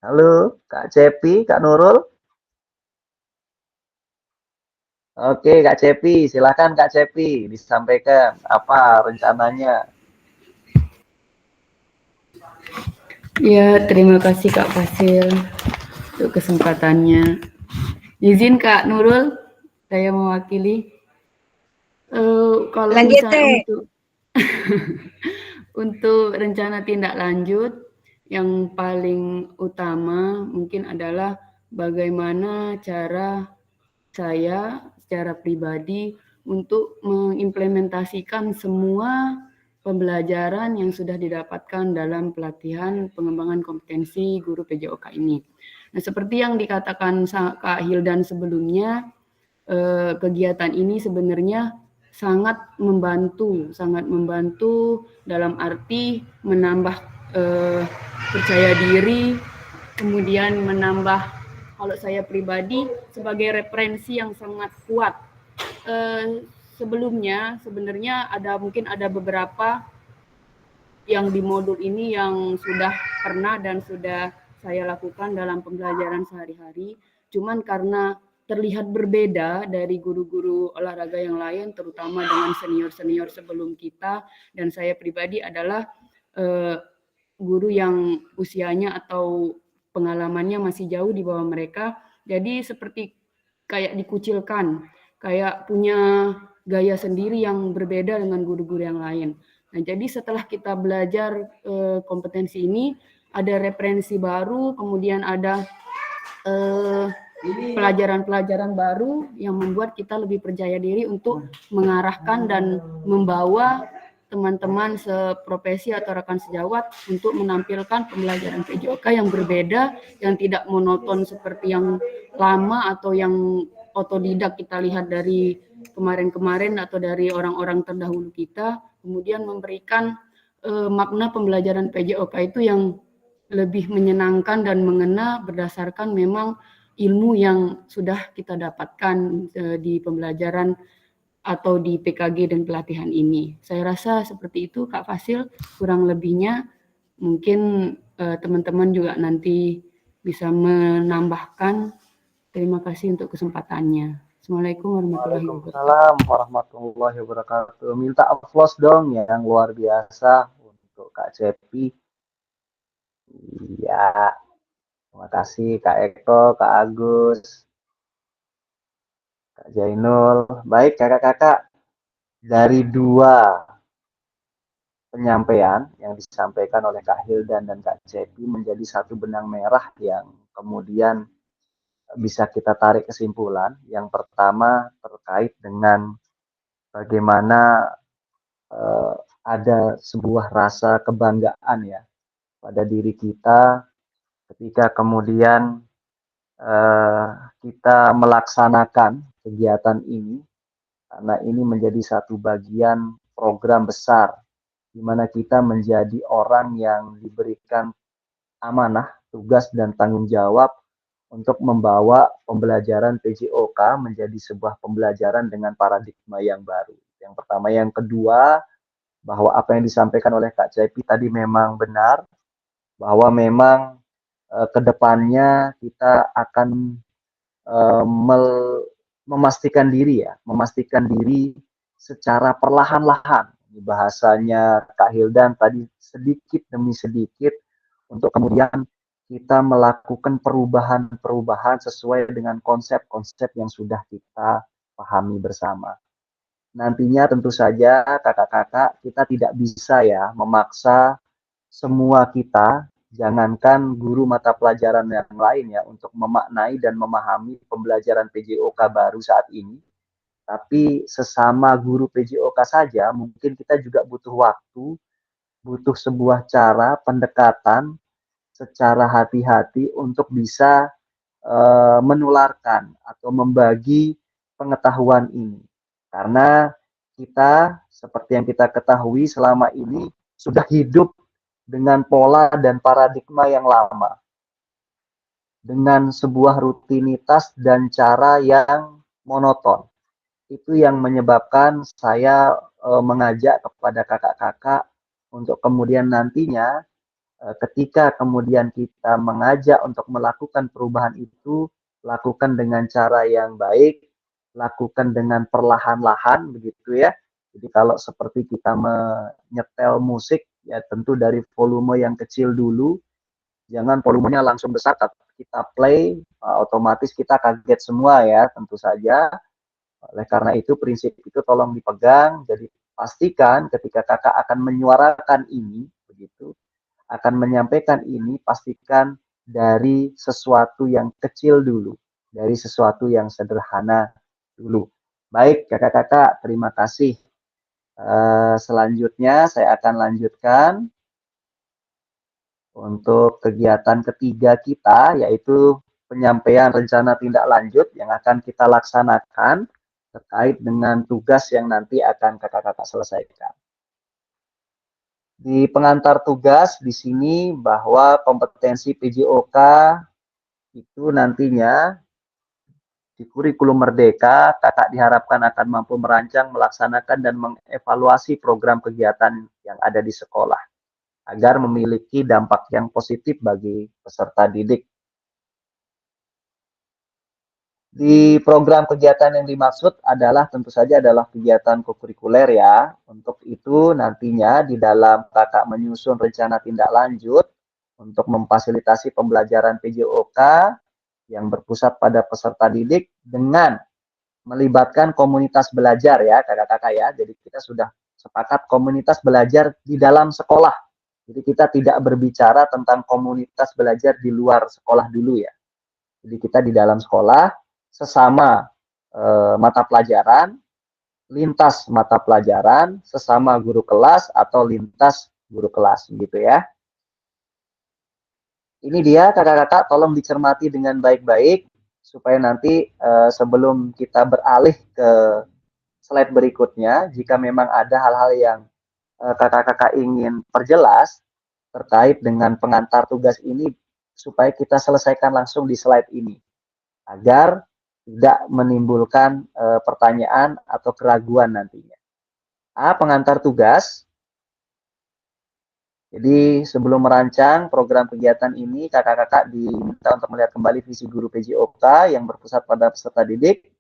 Speaker 1: Halo, Kak Cepi, Kak Nurul. Oke, Kak Cepi, silakan Kak Cepi disampaikan apa rencananya.
Speaker 8: Ya, terima kasih Kak Fasil untuk kesempatannya. Izin Kak Nurul, saya mewakili. Kalau misalnya untuk rencana tindak lanjut, yang paling utama mungkin adalah bagaimana cara saya secara pribadi untuk mengimplementasikan semua pembelajaran yang sudah didapatkan dalam pelatihan pengembangan kompetensi guru PJOK ini. Nah, seperti yang dikatakan Kak Hildan sebelumnya, kegiatan ini sebenarnya sangat membantu dalam arti menambah percaya diri, kemudian menambah, kalau saya pribadi sebagai referensi yang sangat kuat. Sebelumnya sebenarnya mungkin ada beberapa yang di modul ini yang sudah pernah dan sudah saya lakukan dalam pembelajaran sehari-hari. Cuman karena terlihat berbeda dari guru-guru olahraga yang lain, terutama dengan senior-senior sebelum kita, dan saya pribadi adalah guru yang usianya atau pengalamannya masih jauh di bawah mereka, jadi seperti kayak dikucilkan, kayak punya gaya sendiri yang berbeda dengan guru-guru yang lain. Nah, jadi setelah kita belajar kompetensi ini, ada referensi baru, kemudian ada pelajaran-pelajaran baru yang membuat kita lebih percaya diri untuk mengarahkan dan membawa teman-teman seprofesi atau rekan sejawat untuk menampilkan pembelajaran PJOK yang berbeda, yang tidak monoton seperti yang lama atau yang otodidak kita lihat dari kemarin-kemarin atau dari orang-orang terdahulu kita, kemudian memberikan makna pembelajaran PJOK itu yang lebih menyenangkan dan mengena berdasarkan memang ilmu yang sudah kita dapatkan di pembelajaran atau di PKG dan pelatihan ini. Saya rasa seperti itu Kak Fasil, kurang lebihnya mungkin teman-teman juga nanti bisa menambahkan. Terima kasih untuk kesempatannya. Assalamualaikum warahmatullahi wabarakatuh.
Speaker 1: Waalaikumsalam warahmatullahi wabarakatuh. Minta applause dong yang luar biasa untuk Kak Cepi. Iya. Terima kasih Kak Eko, Kak Agus, Kak Jainul. Baik kakak-kakak, dari dua penyampaian yang disampaikan oleh Kak Hildan dan Kak Cepi menjadi satu benang merah yang kemudian bisa kita tarik kesimpulan. Yang pertama terkait dengan bagaimana ada sebuah rasa kebanggaan ya pada diri kita ketika kemudian kita melaksanakan kegiatan ini, karena ini menjadi satu bagian program besar di mana kita menjadi orang yang diberikan amanah, tugas dan tanggung jawab untuk membawa pembelajaran PJOK menjadi sebuah pembelajaran dengan paradigma yang baru. Yang pertama, yang kedua, bahwa apa yang disampaikan oleh Kak Cepi tadi memang benar, bahwa memang kedepannya kita akan memastikan diri secara perlahan-lahan Ini bahasanya Kak Hildan tadi sedikit demi sedikit untuk kemudian kita melakukan perubahan-perubahan sesuai dengan konsep-konsep yang sudah kita pahami bersama. Nantinya tentu saja kakak-kakak kita tidak bisa ya memaksa semua kita, jangankan guru mata pelajaran yang lain ya, untuk memaknai dan memahami pembelajaran PJOK baru saat ini. Tapi sesama guru PJOK saja, mungkin kita juga butuh waktu, butuh sebuah cara pendekatan secara hati-hati untuk bisa menularkan atau membagi pengetahuan ini. Karena kita, seperti yang kita ketahui selama ini, sudah hidup dengan pola dan paradigma yang lama. Dengan sebuah rutinitas dan cara yang monoton. Itu yang menyebabkan saya mengajak kepada kakak-kakak untuk kemudian nantinya ketika kemudian kita mengajak untuk melakukan perubahan itu, lakukan dengan cara yang baik, lakukan dengan perlahan-lahan begitu ya. Jadi kalau seperti kita menyetel musik ya tentu dari volume yang kecil dulu, jangan volumenya langsung besar. Kita play otomatis kita kaget semua ya tentu saja. Oleh karena itu prinsip itu tolong dipegang. Jadi pastikan ketika kakak akan menyuarakan ini begitu, akan menyampaikan ini, pastikan dari sesuatu yang kecil dulu, dari sesuatu yang sederhana dulu. Baik kakak-kakak, terima kasih. Selanjutnya saya akan lanjutkan untuk kegiatan ketiga kita, yaitu penyampaian rencana tindak lanjut yang akan kita laksanakan terkait dengan tugas yang nanti akan kakak-kakak selesaikan. Di pengantar tugas di sini bahwa kompetensi PJOK itu nantinya di kurikulum Merdeka, kakak diharapkan akan mampu merancang, melaksanakan, dan mengevaluasi program kegiatan yang ada di sekolah agar memiliki dampak yang positif bagi peserta didik. Di program kegiatan yang dimaksud adalah tentu saja adalah kegiatan kokurikuler ya. Untuk itu nantinya di dalam kakak menyusun rencana tindak lanjut untuk memfasilitasi pembelajaran PJOK yang berpusat pada peserta didik dengan melibatkan komunitas belajar ya kakak-kakak ya. Jadi kita sudah sepakat komunitas belajar di dalam sekolah. Jadi kita tidak berbicara tentang komunitas belajar di luar sekolah dulu ya. Jadi kita di dalam sekolah sesama mata pelajaran, lintas mata pelajaran, sesama guru kelas atau lintas guru kelas gitu ya. Ini dia kakak-kakak, tolong dicermati dengan baik-baik supaya nanti sebelum kita beralih ke slide berikutnya, jika memang ada hal-hal yang kakak-kakak ingin perjelas terkait dengan pengantar tugas ini supaya kita selesaikan langsung di slide ini agar tidak menimbulkan pertanyaan atau keraguan nantinya. Pengantar tugas. Jadi sebelum merancang program kegiatan ini, kakak-kakak diminta untuk melihat kembali visi guru PJOK yang berpusat pada peserta didik,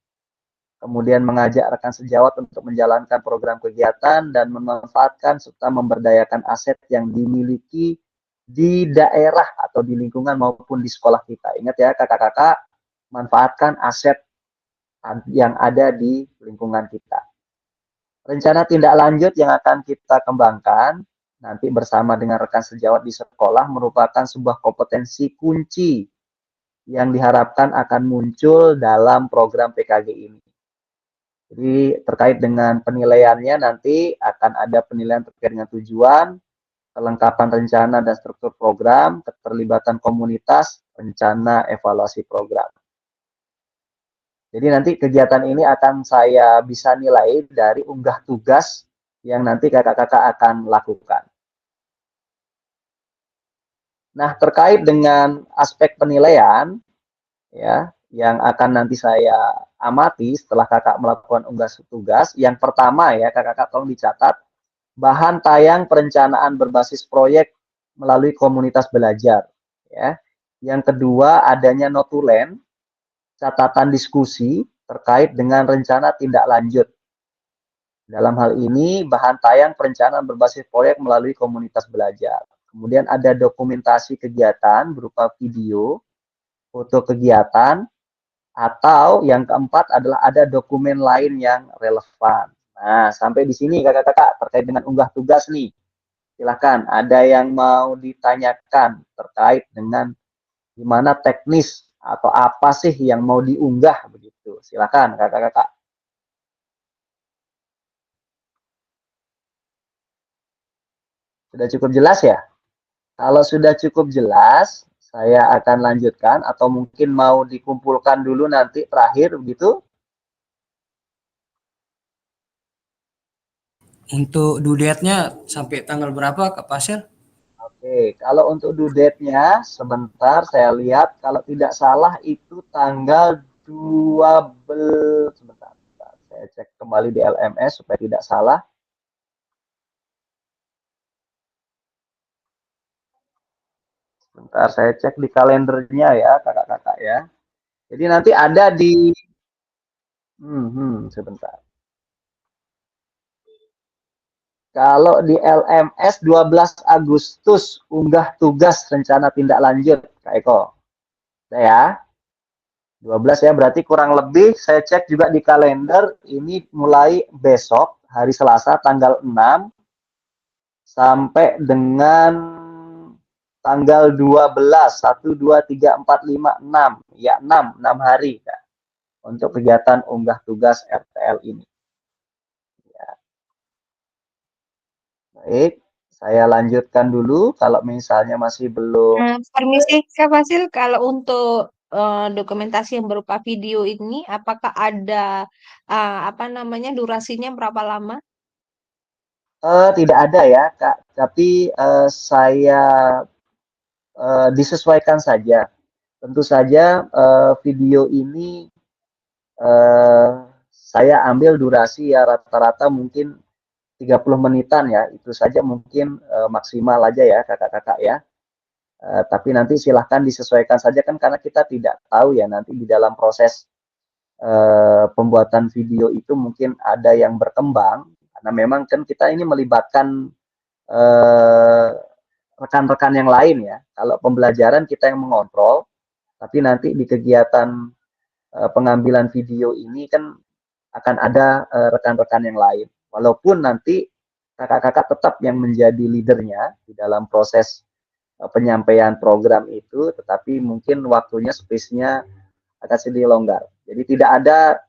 Speaker 1: kemudian mengajak rekan sejawat untuk menjalankan program kegiatan dan memanfaatkan serta memberdayakan aset yang dimiliki di daerah atau di lingkungan maupun di sekolah kita. Ingat ya kakak-kakak, manfaatkan aset yang ada di lingkungan kita. Rencana tindak lanjut yang akan kita kembangkan nanti bersama dengan rekan sejawat di sekolah merupakan sebuah kompetensi kunci yang diharapkan akan muncul dalam program PKG ini. Jadi terkait dengan penilaiannya nanti akan ada penilaian terkait dengan tujuan, kelengkapan rencana dan struktur program, keterlibatan komunitas, rencana evaluasi program. Jadi nanti kegiatan ini akan saya bisa nilai dari unggah tugas yang nanti kakak-kakak akan lakukan. Nah, terkait dengan aspek penilaian, ya, yang akan nanti saya amati setelah kakak melakukan unggah tugas, yang pertama ya, kakak-kakak tolong dicatat, bahan tayang perencanaan berbasis proyek melalui komunitas belajar. Ya. Yang kedua, adanya notulen, catatan diskusi terkait dengan rencana tindak lanjut. Dalam hal ini, bahan tayang perencanaan berbasis proyek melalui komunitas belajar. Kemudian ada dokumentasi kegiatan berupa video, foto kegiatan, atau yang keempat adalah ada dokumen lain yang relevan. Nah, sampai di sini kakak-kakak terkait dengan unggah tugas nih. Silakan, ada yang mau ditanyakan terkait dengan gimana teknis atau apa sih yang mau diunggah begitu. Silakan kakak-kakak. Sudah cukup jelas ya? Kalau sudah cukup jelas, saya akan lanjutkan atau mungkin mau dikumpulkan dulu nanti terakhir begitu.
Speaker 9: Untuk due date-nya sampai tanggal berapa Kak Pasir?
Speaker 1: Oke, kalau untuk due date-nya sebentar saya lihat, kalau tidak salah itu tanggal 12, sebentar, saya cek kembali di LMS supaya tidak salah. Sebentar saya cek di kalendernya ya kakak-kakak ya. Jadi nanti ada di sebentar. Kalau di LMS 12 Agustus unggah tugas rencana tindak lanjut Kak Eko. Ya. 12 ya, berarti kurang lebih saya cek juga di kalender ini mulai besok hari Selasa tanggal 6 sampai dengan tanggal 12 1 2 3 4 5 6 ya 6 hari Kak, untuk kegiatan unggah tugas RTL ini. Ya. Baik, saya lanjutkan dulu kalau misalnya masih belum.
Speaker 10: Permisi Kak Fasil, kalau untuk dokumentasi yang berupa video ini, apakah ada apa namanya durasinya berapa lama?
Speaker 1: Tidak ada ya Kak, tapi saya disesuaikan saja. Tentu saja video ini saya ambil durasi ya rata-rata mungkin 30 menitan ya, itu saja mungkin maksimal aja ya kakak-kakak ya. Tapi nanti silahkan disesuaikan saja kan karena kita tidak tahu ya nanti di dalam proses pembuatan video itu mungkin ada yang berkembang karena memang kan kita ini melibatkan rekan-rekan yang lain ya. Kalau pembelajaran kita yang mengontrol, tapi nanti di kegiatan pengambilan video ini kan akan ada rekan-rekan yang lain. Walaupun nanti kakak-kakak tetap yang menjadi leadernya di dalam proses penyampaian program itu, tetapi mungkin waktunya, space-nya akan sedikit longgar. Jadi tidak ada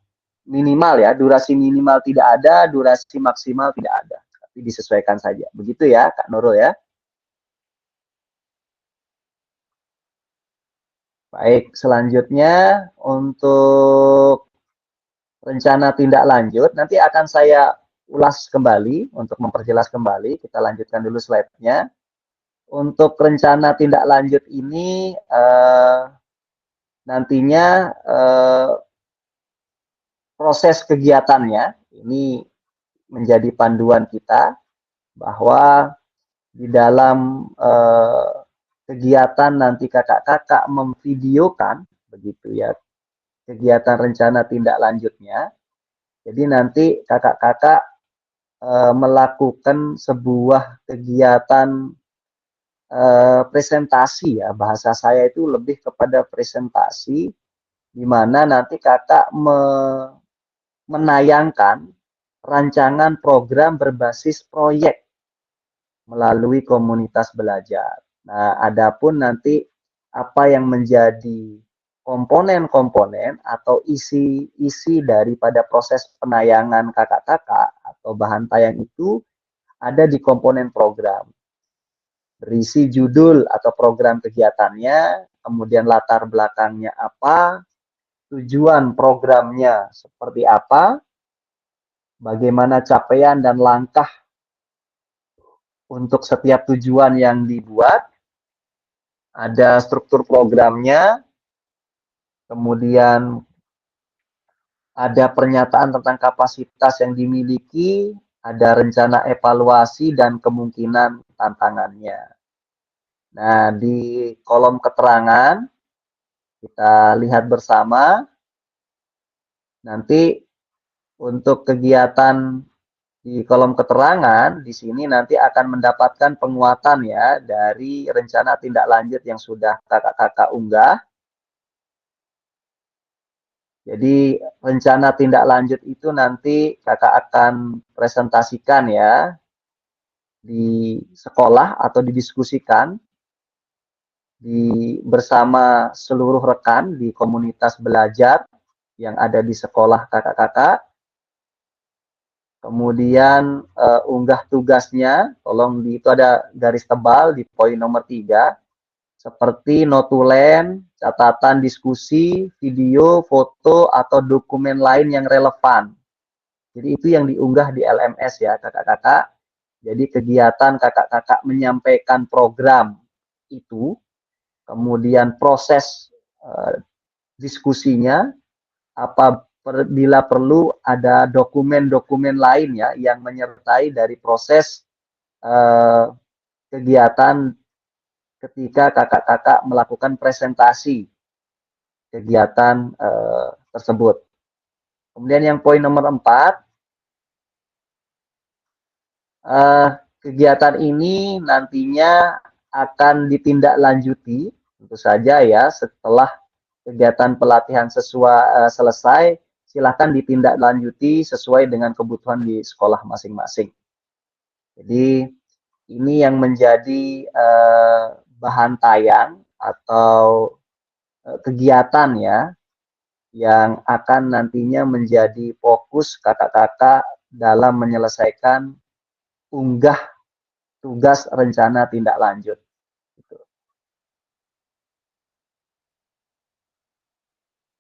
Speaker 1: minimal ya, durasi minimal tidak ada, durasi maksimal tidak ada. Tapi disesuaikan saja. Begitu ya Kak Nurul ya. Baik, selanjutnya untuk rencana tindak lanjut, nanti akan saya ulas kembali untuk memperjelas kembali. Kita lanjutkan dulu slide-nya. Untuk rencana tindak lanjut ini nantinya proses kegiatannya ini menjadi panduan kita bahwa di dalam kegiatan nanti kakak-kakak memvideokan begitu ya kegiatan rencana tindak lanjutnya. Jadi nanti kakak-kakak melakukan sebuah kegiatan presentasi ya, bahasa saya itu lebih kepada presentasi di mana nanti kakak menayangkan rancangan program berbasis proyek melalui komunitas belajar. Nah, adapun nanti apa yang menjadi komponen-komponen atau isi daripada proses penayangan kakak-kakak atau bahan tayang itu ada di komponen program. Berisi judul atau program kegiatannya, kemudian latar belakangnya apa, tujuan programnya seperti apa, bagaimana capaian dan langkah untuk setiap tujuan yang dibuat, ada struktur programnya, kemudian ada pernyataan tentang kapasitas yang dimiliki, ada rencana evaluasi dan kemungkinan tantangannya. Nah, di kolom keterangan kita lihat bersama nanti untuk kegiatan Di kolom keterangan di sini nanti akan mendapatkan penguatan ya dari rencana tindak lanjut yang sudah kakak-kakak unggah. Jadi rencana tindak lanjut itu nanti kakak akan presentasikan ya di sekolah atau didiskusikan bersama seluruh rekan di komunitas belajar yang ada di sekolah kakak-kakak. Kemudian unggah tugasnya, tolong itu ada garis tebal di poin nomor 3, seperti notulen, catatan diskusi, video, foto, atau dokumen lain yang relevan. Jadi itu yang diunggah di LMS ya kakak-kakak. Jadi kegiatan kakak-kakak menyampaikan program itu, kemudian proses diskusinya, bila perlu ada dokumen-dokumen lain ya yang menyertai dari proses kegiatan ketika kakak-kakak melakukan presentasi kegiatan tersebut. Kemudian yang poin nomor 4, kegiatan ini nantinya akan ditindaklanjuti tentu saja ya setelah kegiatan pelatihan selesai, silakan ditindaklanjuti sesuai dengan kebutuhan di sekolah masing-masing. Jadi ini yang menjadi bahan tayang atau kegiatan ya yang akan nantinya menjadi fokus kakak-kakak dalam menyelesaikan unggah tugas rencana tindak lanjut.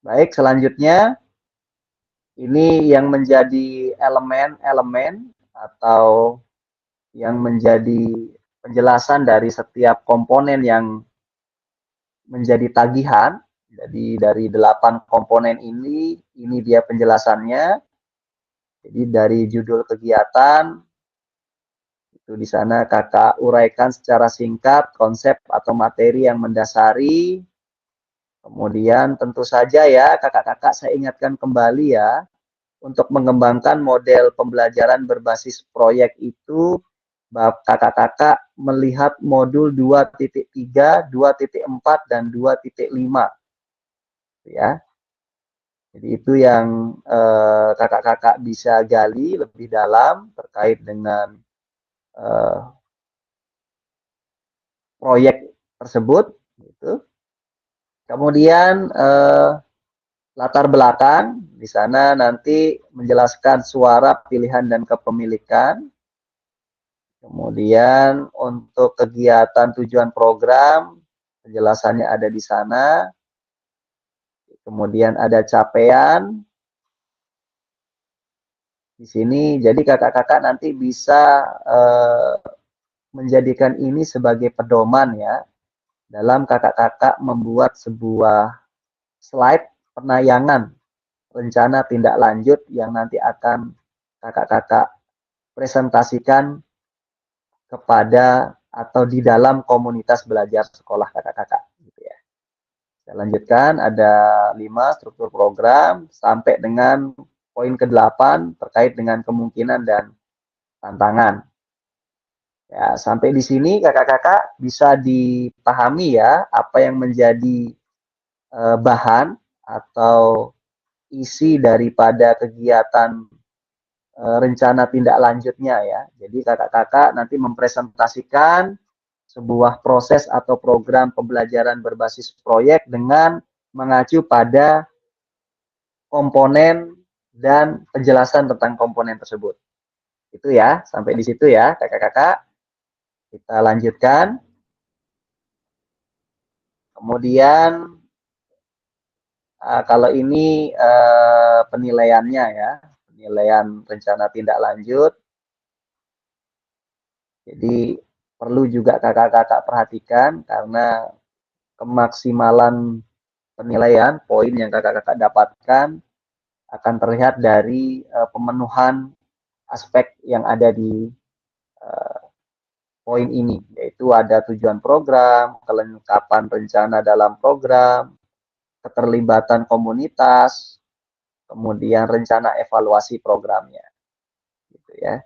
Speaker 1: Baik, selanjutnya ini yang menjadi elemen-elemen atau yang menjadi penjelasan dari setiap komponen yang menjadi tagihan. Jadi dari 8 komponen ini dia penjelasannya. Jadi dari judul kegiatan itu di sana kakak uraikan secara singkat konsep atau materi yang mendasari. Kemudian tentu saja ya kakak-kakak saya ingatkan kembali ya, untuk mengembangkan model pembelajaran berbasis proyek itu kakak-kakak melihat modul 2.3, 2.4, dan 2.5 ya. Jadi itu yang kakak-kakak bisa gali lebih dalam terkait dengan proyek tersebut gitu. Kemudian latar belakang di sana nanti menjelaskan suara, pilihan, dan kepemilikan. Kemudian untuk kegiatan tujuan program, penjelasannya ada di sana. Kemudian ada capaian di sini. Jadi kakak-kakak nanti bisa menjadikan ini sebagai pedoman ya dalam kakak-kakak membuat sebuah slide penayangan rencana tindak lanjut yang nanti akan kakak-kakak presentasikan kepada atau di dalam komunitas belajar sekolah kakak-kakak gitu ya. Saya lanjutkan, ada 5 struktur program sampai dengan poin ke-8 terkait dengan kemungkinan dan tantangan. Ya, sampai di sini kakak-kakak bisa dipahami ya apa yang menjadi bahan atau isi daripada kegiatan rencana tindak lanjutnya ya. Jadi kakak-kakak nanti mempresentasikan sebuah proses atau program pembelajaran berbasis proyek dengan mengacu pada komponen dan penjelasan tentang komponen tersebut. Itu ya, sampai di situ ya kakak-kakak. Kita lanjutkan. Kemudian kalau ini penilaiannya ya, penilaian rencana tindak lanjut. Jadi perlu juga kakak-kakak perhatikan karena kemaksimalan penilaian poin yang kakak-kakak dapatkan akan terlihat dari pemenuhan aspek yang ada di poin ini, yaitu ada tujuan program, kelengkapan rencana dalam program, keterlibatan komunitas, kemudian rencana evaluasi programnya, gitu ya.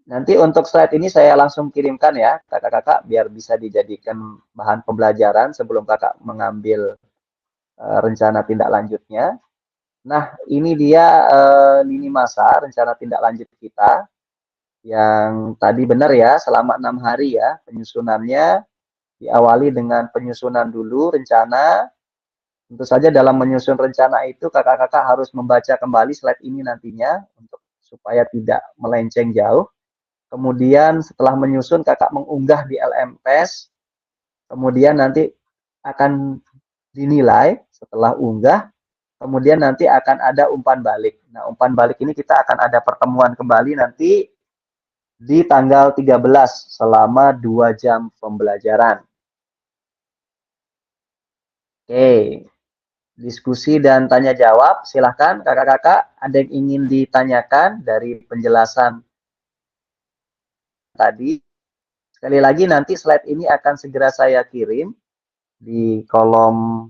Speaker 1: Nanti untuk slide ini saya langsung kirimkan ya, kakak-kakak, biar bisa dijadikan bahan pembelajaran sebelum kakak mengambil rencana tindak lanjutnya. Nah, ini dia lini masa rencana tindak lanjut kita yang tadi benar ya, selama 6 hari ya penyusunannya, diawali dengan penyusunan dulu rencana. Tentu saja dalam menyusun rencana itu kakak-kakak harus membaca kembali slide ini nantinya untuk supaya tidak melenceng jauh. Kemudian setelah menyusun kakak mengunggah di LMS, kemudian nanti akan dinilai setelah unggah, kemudian nanti akan ada umpan balik. Nah, umpan balik ini kita akan ada pertemuan kembali nanti di tanggal 13 selama 2 jam pembelajaran. Oke, diskusi dan tanya jawab, silahkan kakak-kakak, ada yang ingin ditanyakan dari penjelasan tadi. Sekali lagi nanti slide ini akan segera saya kirim di kolom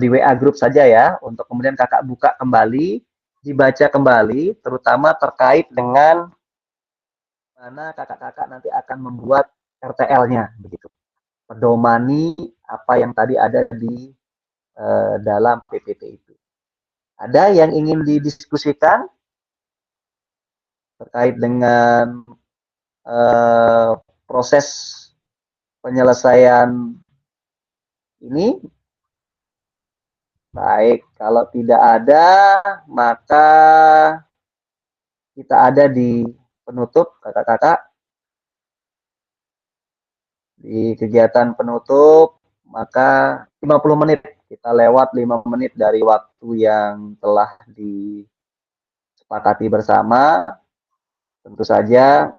Speaker 1: di WA grup saja ya, untuk kemudian kakak buka kembali, dibaca kembali, terutama terkait dengan mana kakak-kakak nanti akan membuat RTL-nya, begitu. Pedomani apa yang tadi ada di dalam PPT itu. Ada yang ingin didiskusikan terkait dengan proses penyelesaian ini? Baik, kalau tidak ada, maka kita ada di penutup, kakak-kakak. Di kegiatan penutup, maka 50 menit. Kita lewat 5 menit dari waktu yang telah disepakati bersama. Tentu saja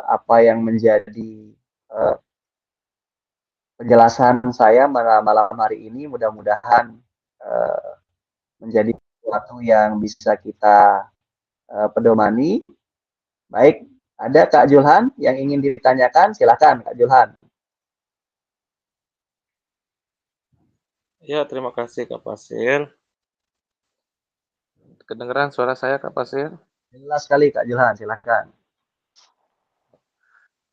Speaker 1: apa yang menjadi penjelasan saya malam hari ini mudah-mudahan menjadi sesuatu yang bisa kita pedomani. Baik, ada Kak Julhan yang ingin ditanyakan, silakan Kak Julhan.
Speaker 11: Ya, terima kasih Kak Fasil. Kedengeran suara saya Kak Fasil?
Speaker 1: Jelas sekali Kak Julhan, silakan.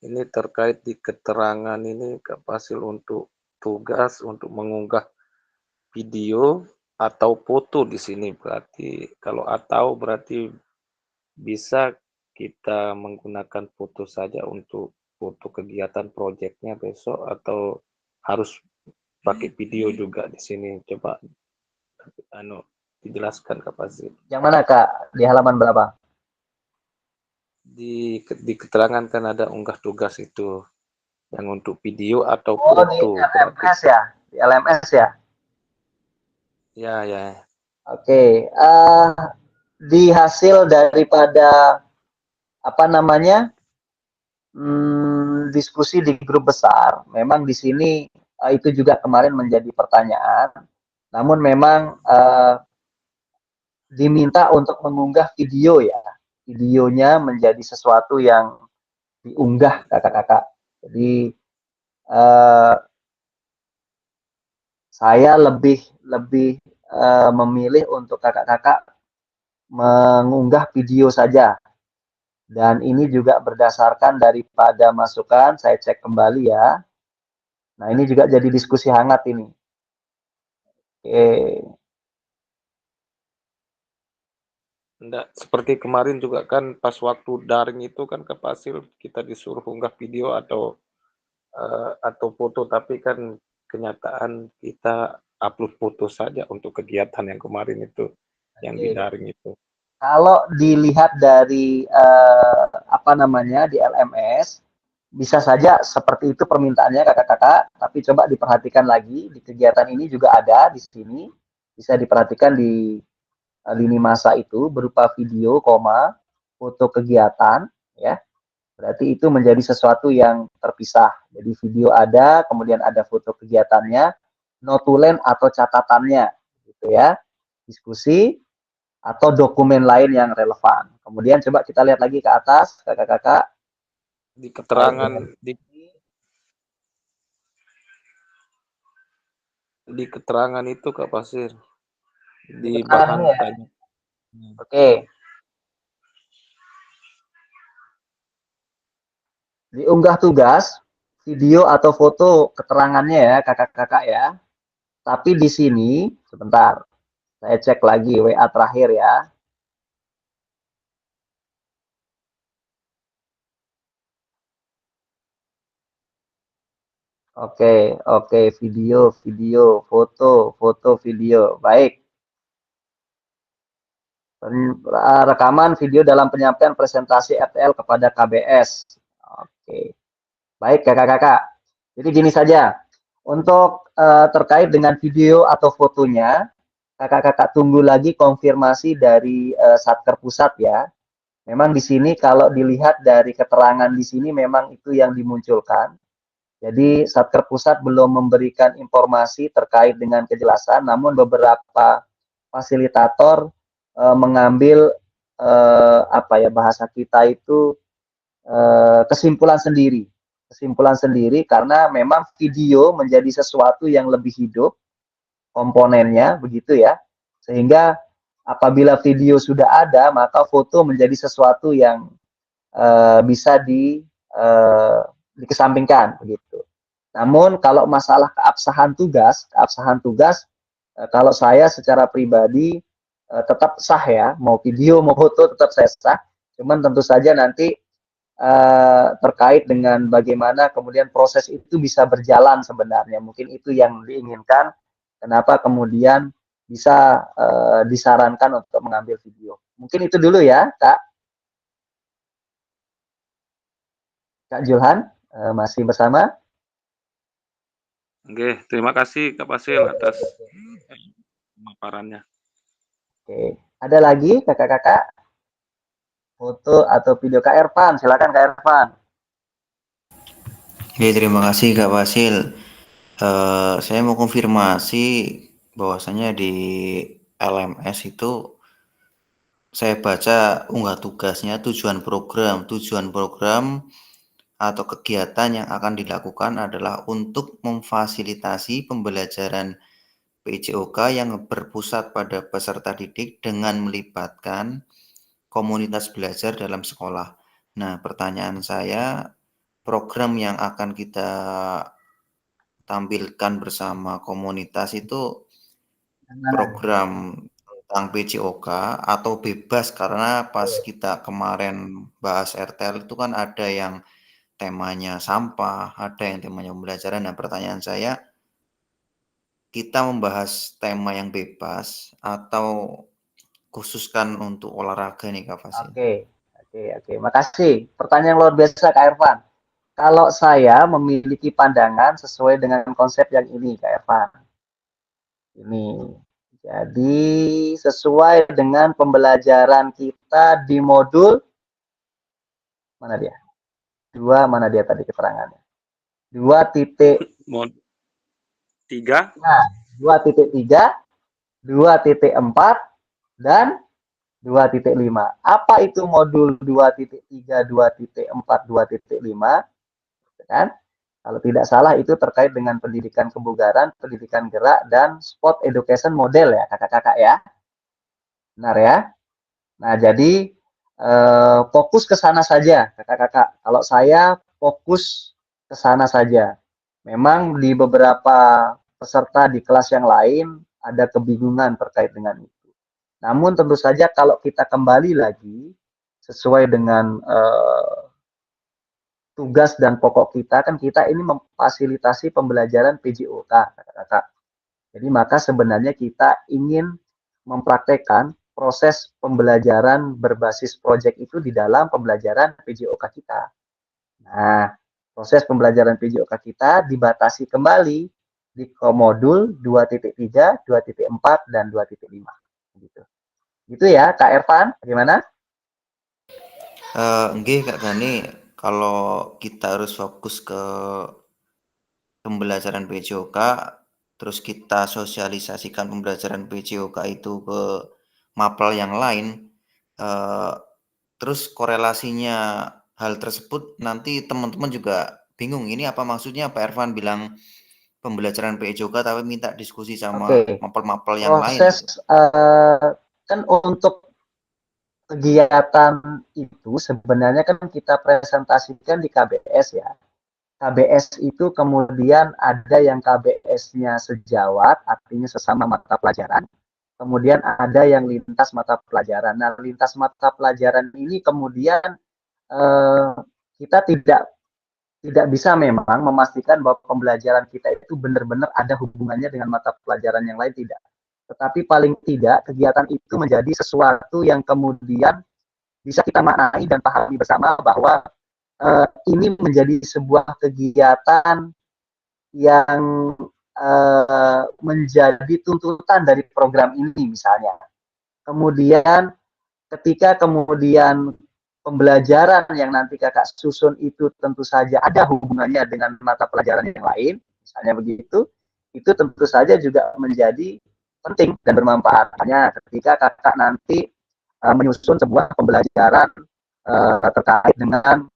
Speaker 11: Ini terkait di keterangan ini Kak Fasil untuk tugas untuk mengunggah video atau foto di sini, berarti kalau atau berarti bisa kita menggunakan foto saja untuk foto kegiatan proyeknya besok, atau harus pakai video juga di sini? Coba dijelaskan Kak Fasil.
Speaker 1: Yang mana Kak? Di halaman berapa?
Speaker 11: Di keterangan kan ada unggah tugas itu yang untuk video atau foto.
Speaker 1: Di LMS ya? Di LMS ya?
Speaker 11: Ya, ya.
Speaker 1: Oke, di hasil daripada apa namanya diskusi di grup besar, memang di sini itu juga kemarin menjadi pertanyaan. Namun memang diminta untuk mengunggah video ya, videonya menjadi sesuatu yang diunggah kakak-kakak. Jadi saya lebih memilih untuk kakak-kakak mengunggah video saja. Dan ini juga berdasarkan daripada masukan, saya cek kembali ya. Nah, ini juga jadi diskusi hangat ini. Oke.
Speaker 11: Enggak, seperti kemarin juga kan pas waktu daring itu kan Kak Fasil kita disuruh unggah video atau foto, tapi kan kenyataan kita upload foto saja untuk kegiatan yang kemarin itu, yang di daring itu.
Speaker 1: Kalau dilihat dari apa namanya di LMS, bisa saja seperti itu permintaannya kakak-kakak, tapi coba diperhatikan lagi di kegiatan ini juga ada di sini, bisa diperhatikan di lini masa itu berupa video, foto kegiatan, ya. Berarti itu menjadi sesuatu yang terpisah. Jadi video ada, kemudian ada foto kegiatannya, notulen atau catatannya, gitu ya. Diskusi atau dokumen lain yang relevan. Kemudian coba kita lihat lagi ke atas, kakak-kakak.
Speaker 11: Di keterangan di keterangan itu Kak Fasil, di bahan tanya.
Speaker 1: Oke. diunggah tugas, video atau foto keterangannya ya kakak-kakak ya. Tapi di sini, sebentar, saya cek lagi WA terakhir ya. Oke, video, foto, video. Baik. Rekaman video dalam penyampaian presentasi RTL kepada KBS. Oke. Baik, kakak-kakak. Jadi gini saja. Untuk terkait dengan video atau fotonya, kakak-kakak tunggu lagi konfirmasi dari Satker Pusat ya. Memang di sini kalau dilihat dari keterangan di sini memang itu yang dimunculkan. Jadi Satker Pusat belum memberikan informasi terkait dengan kejelasan, namun beberapa fasilitator mengambil bahasa kita itu kesimpulan sendiri karena memang video menjadi sesuatu yang lebih hidup komponennya begitu ya, sehingga apabila video sudah ada maka foto menjadi sesuatu yang bisa dikesampingkan begitu. Namun kalau masalah keabsahan tugas kalau saya secara pribadi tetap sah ya, mau video mau foto tetap saya sah. Cuman tentu saja nanti terkait dengan bagaimana kemudian proses itu bisa berjalan sebenarnya. Mungkin itu yang diinginkan. Kenapa kemudian bisa disarankan untuk mengambil video. Mungkin itu dulu ya, Kak. Kak Julhan, masih bersama?
Speaker 11: Oke, terima kasih Kak Fasil atas pemaparannya.
Speaker 1: Oke, ada lagi kakak-kakak? Foto atau video Kak Ervan, silakan Kak Ervan.
Speaker 12: Oke, terima kasih Kak Fasil. Saya mau konfirmasi bahwasanya di LMS itu saya baca unggah tugasnya tujuan program atau kegiatan yang akan dilakukan adalah untuk memfasilitasi pembelajaran PJOK yang berpusat pada peserta didik dengan melibatkan komunitas belajar dalam sekolah. Nah, pertanyaan saya, program yang akan kita tampilkan bersama komunitas itu program tentang PJOK atau bebas, karena pas kita kemarin bahas RTL itu kan ada yang temanya sampah, ada yang temanya pembelajaran. Nah, pertanyaan saya, kita membahas tema yang bebas atau khususkan untuk olahraga nih Kak Fasil?
Speaker 1: Oke. Makasih. Pertanyaan luar biasa Kak Ervan. Kalau saya memiliki pandangan sesuai dengan konsep yang ini Kak Ervan. Ini. Jadi sesuai dengan pembelajaran kita di modul mana dia? Mana dia tadi keterangannya? 2.3. Nah, 2.3, 2.4 dan 2.5. Apa itu modul 2.3, 2.4, 2.5? Kan? Kalau tidak salah itu terkait dengan pendidikan kebugaran, pendidikan gerak, dan sport education model ya kakak-kakak ya. Benar ya? Nah jadi fokus ke sana saja kakak-kakak. Kalau saya fokus ke sana saja. Memang di beberapa peserta di kelas yang lain ada kebingungan terkait dengan itu. Namun tentu saja kalau kita kembali lagi sesuai dengan tugas dan pokok kita kan kita ini memfasilitasi pembelajaran PJOK kakak-kakak. Jadi maka sebenarnya kita ingin mempraktekkan proses pembelajaran berbasis proyek itu di dalam pembelajaran PJOK kita. Nah, proses pembelajaran PJOK kita dibatasi kembali di modul 2.3, 2.4, dan 2.5. Gitu. Gitu ya, Kak Ervan, bagaimana?
Speaker 12: Enggak Kak Gani, kalau kita harus fokus ke pembelajaran PJOK, terus kita sosialisasikan pembelajaran PJOK itu ke mapel yang lain, terus korelasinya hal tersebut nanti teman-teman juga bingung, ini apa maksudnya Pak Ervan bilang pembelajaran PJOK tapi minta diskusi sama mapel-mapel yang lain.
Speaker 1: Proses kan untuk kegiatan itu sebenarnya kan kita presentasikan di KBS ya. KBS itu kemudian ada yang KBS-nya sejawat, artinya sesama mata pelajaran. Kemudian ada yang lintas mata pelajaran. Nah, lintas mata pelajaran ini kemudian kita tidak bisa memang memastikan bahwa pembelajaran kita itu benar-benar ada hubungannya dengan mata pelajaran yang lain, tidak. Tetapi paling tidak kegiatan itu menjadi sesuatu yang kemudian bisa kita maknai dan pahami bersama bahwa ini menjadi sebuah kegiatan yang menjadi tuntutan dari program ini misalnya. Kemudian ketika kemudian pembelajaran yang nanti kakak susun itu tentu saja ada hubungannya dengan mata pelajaran yang lain, misalnya begitu, itu tentu saja juga menjadi penting dan bermanfaatnya ketika kakak nanti menyusun sebuah pembelajaran terkait dengan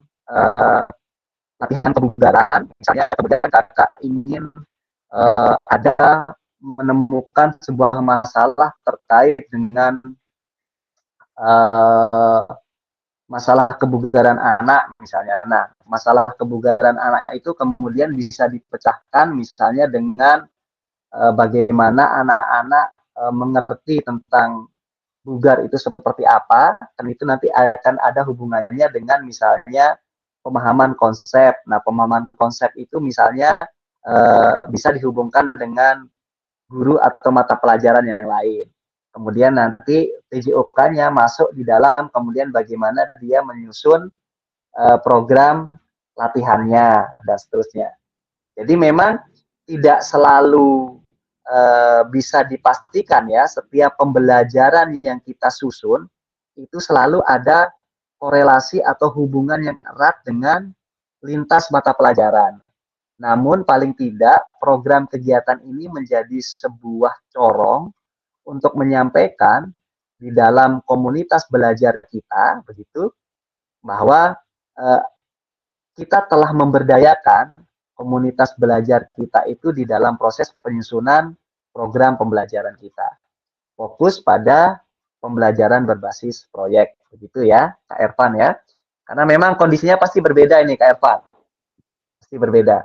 Speaker 1: latihan kebugaran, misalnya kemudian kakak ingin ada menemukan sebuah masalah terkait dengan masalah kebugaran anak misalnya. Nah, masalah kebugaran anak itu kemudian bisa dipecahkan misalnya dengan bagaimana anak-anak mengerti tentang bugar itu seperti apa, dan itu nanti akan ada hubungannya dengan misalnya pemahaman konsep. Nah, pemahaman konsep itu misalnya bisa dihubungkan dengan guru atau mata pelajaran yang lain. Kemudian nanti TJOK-nya masuk di dalam kemudian bagaimana dia menyusun program latihannya dan seterusnya. Jadi memang tidak selalu bisa dipastikan ya setiap pembelajaran yang kita susun itu selalu ada korelasi atau hubungan yang erat dengan lintas mata pelajaran. Namun paling tidak program kegiatan ini menjadi sebuah corong untuk menyampaikan di dalam komunitas belajar kita begitu bahwa kita telah memberdayakan komunitas belajar kita itu di dalam proses penyusunan program pembelajaran kita. Fokus pada pembelajaran berbasis proyek, begitu ya, Kak Ervan ya. Karena memang kondisinya pasti berbeda ini, Kak Ervan. Pasti berbeda.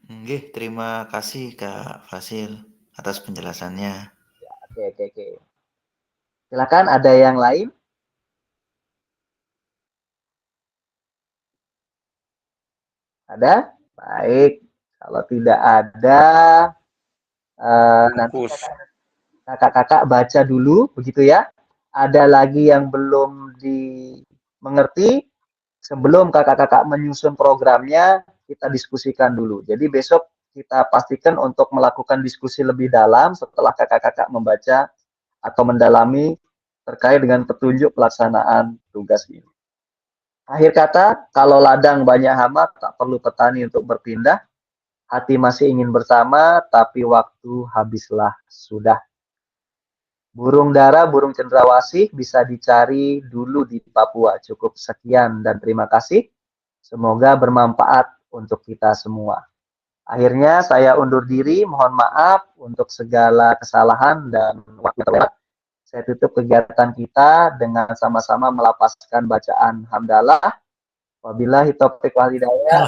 Speaker 12: Oke, terima kasih Kak Fasil atas penjelasannya.
Speaker 1: Ya, oke. Silakan ada yang lain? Ada? Baik. Kalau tidak ada, nanti kakak-kakak baca dulu, begitu ya. Ada lagi yang belum dimengerti, sebelum kakak-kakak menyusun programnya, kita diskusikan dulu. Jadi besok kita pastikan untuk melakukan diskusi lebih dalam setelah kakak-kakak membaca atau mendalami terkait dengan petunjuk pelaksanaan tugas ini. Akhir kata, kalau ladang banyak hama, tak perlu petani untuk berpindah. Hati masih ingin bersama, tapi waktu habislah sudah. Burung dara, burung cendrawasih bisa dicari dulu di Papua. Cukup sekian dan terima kasih. Semoga bermanfaat untuk kita semua. Akhirnya saya undur diri, mohon maaf untuk segala kesalahan dan waktu terlewat. Saya tutup kegiatan kita dengan sama-sama melapaskan bacaan hamdalah. Wabillahi taufiq wal hidayah.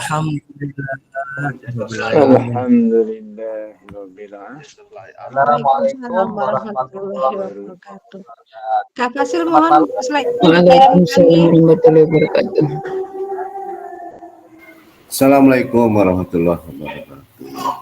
Speaker 10: Assalamualaikum warahmatullahi wabarakatuh. Kak Fasil mohon slide.
Speaker 8: warahmatullahi wabarakatuh.
Speaker 2: Assalamualaikum warahmatullahi wabarakatuh.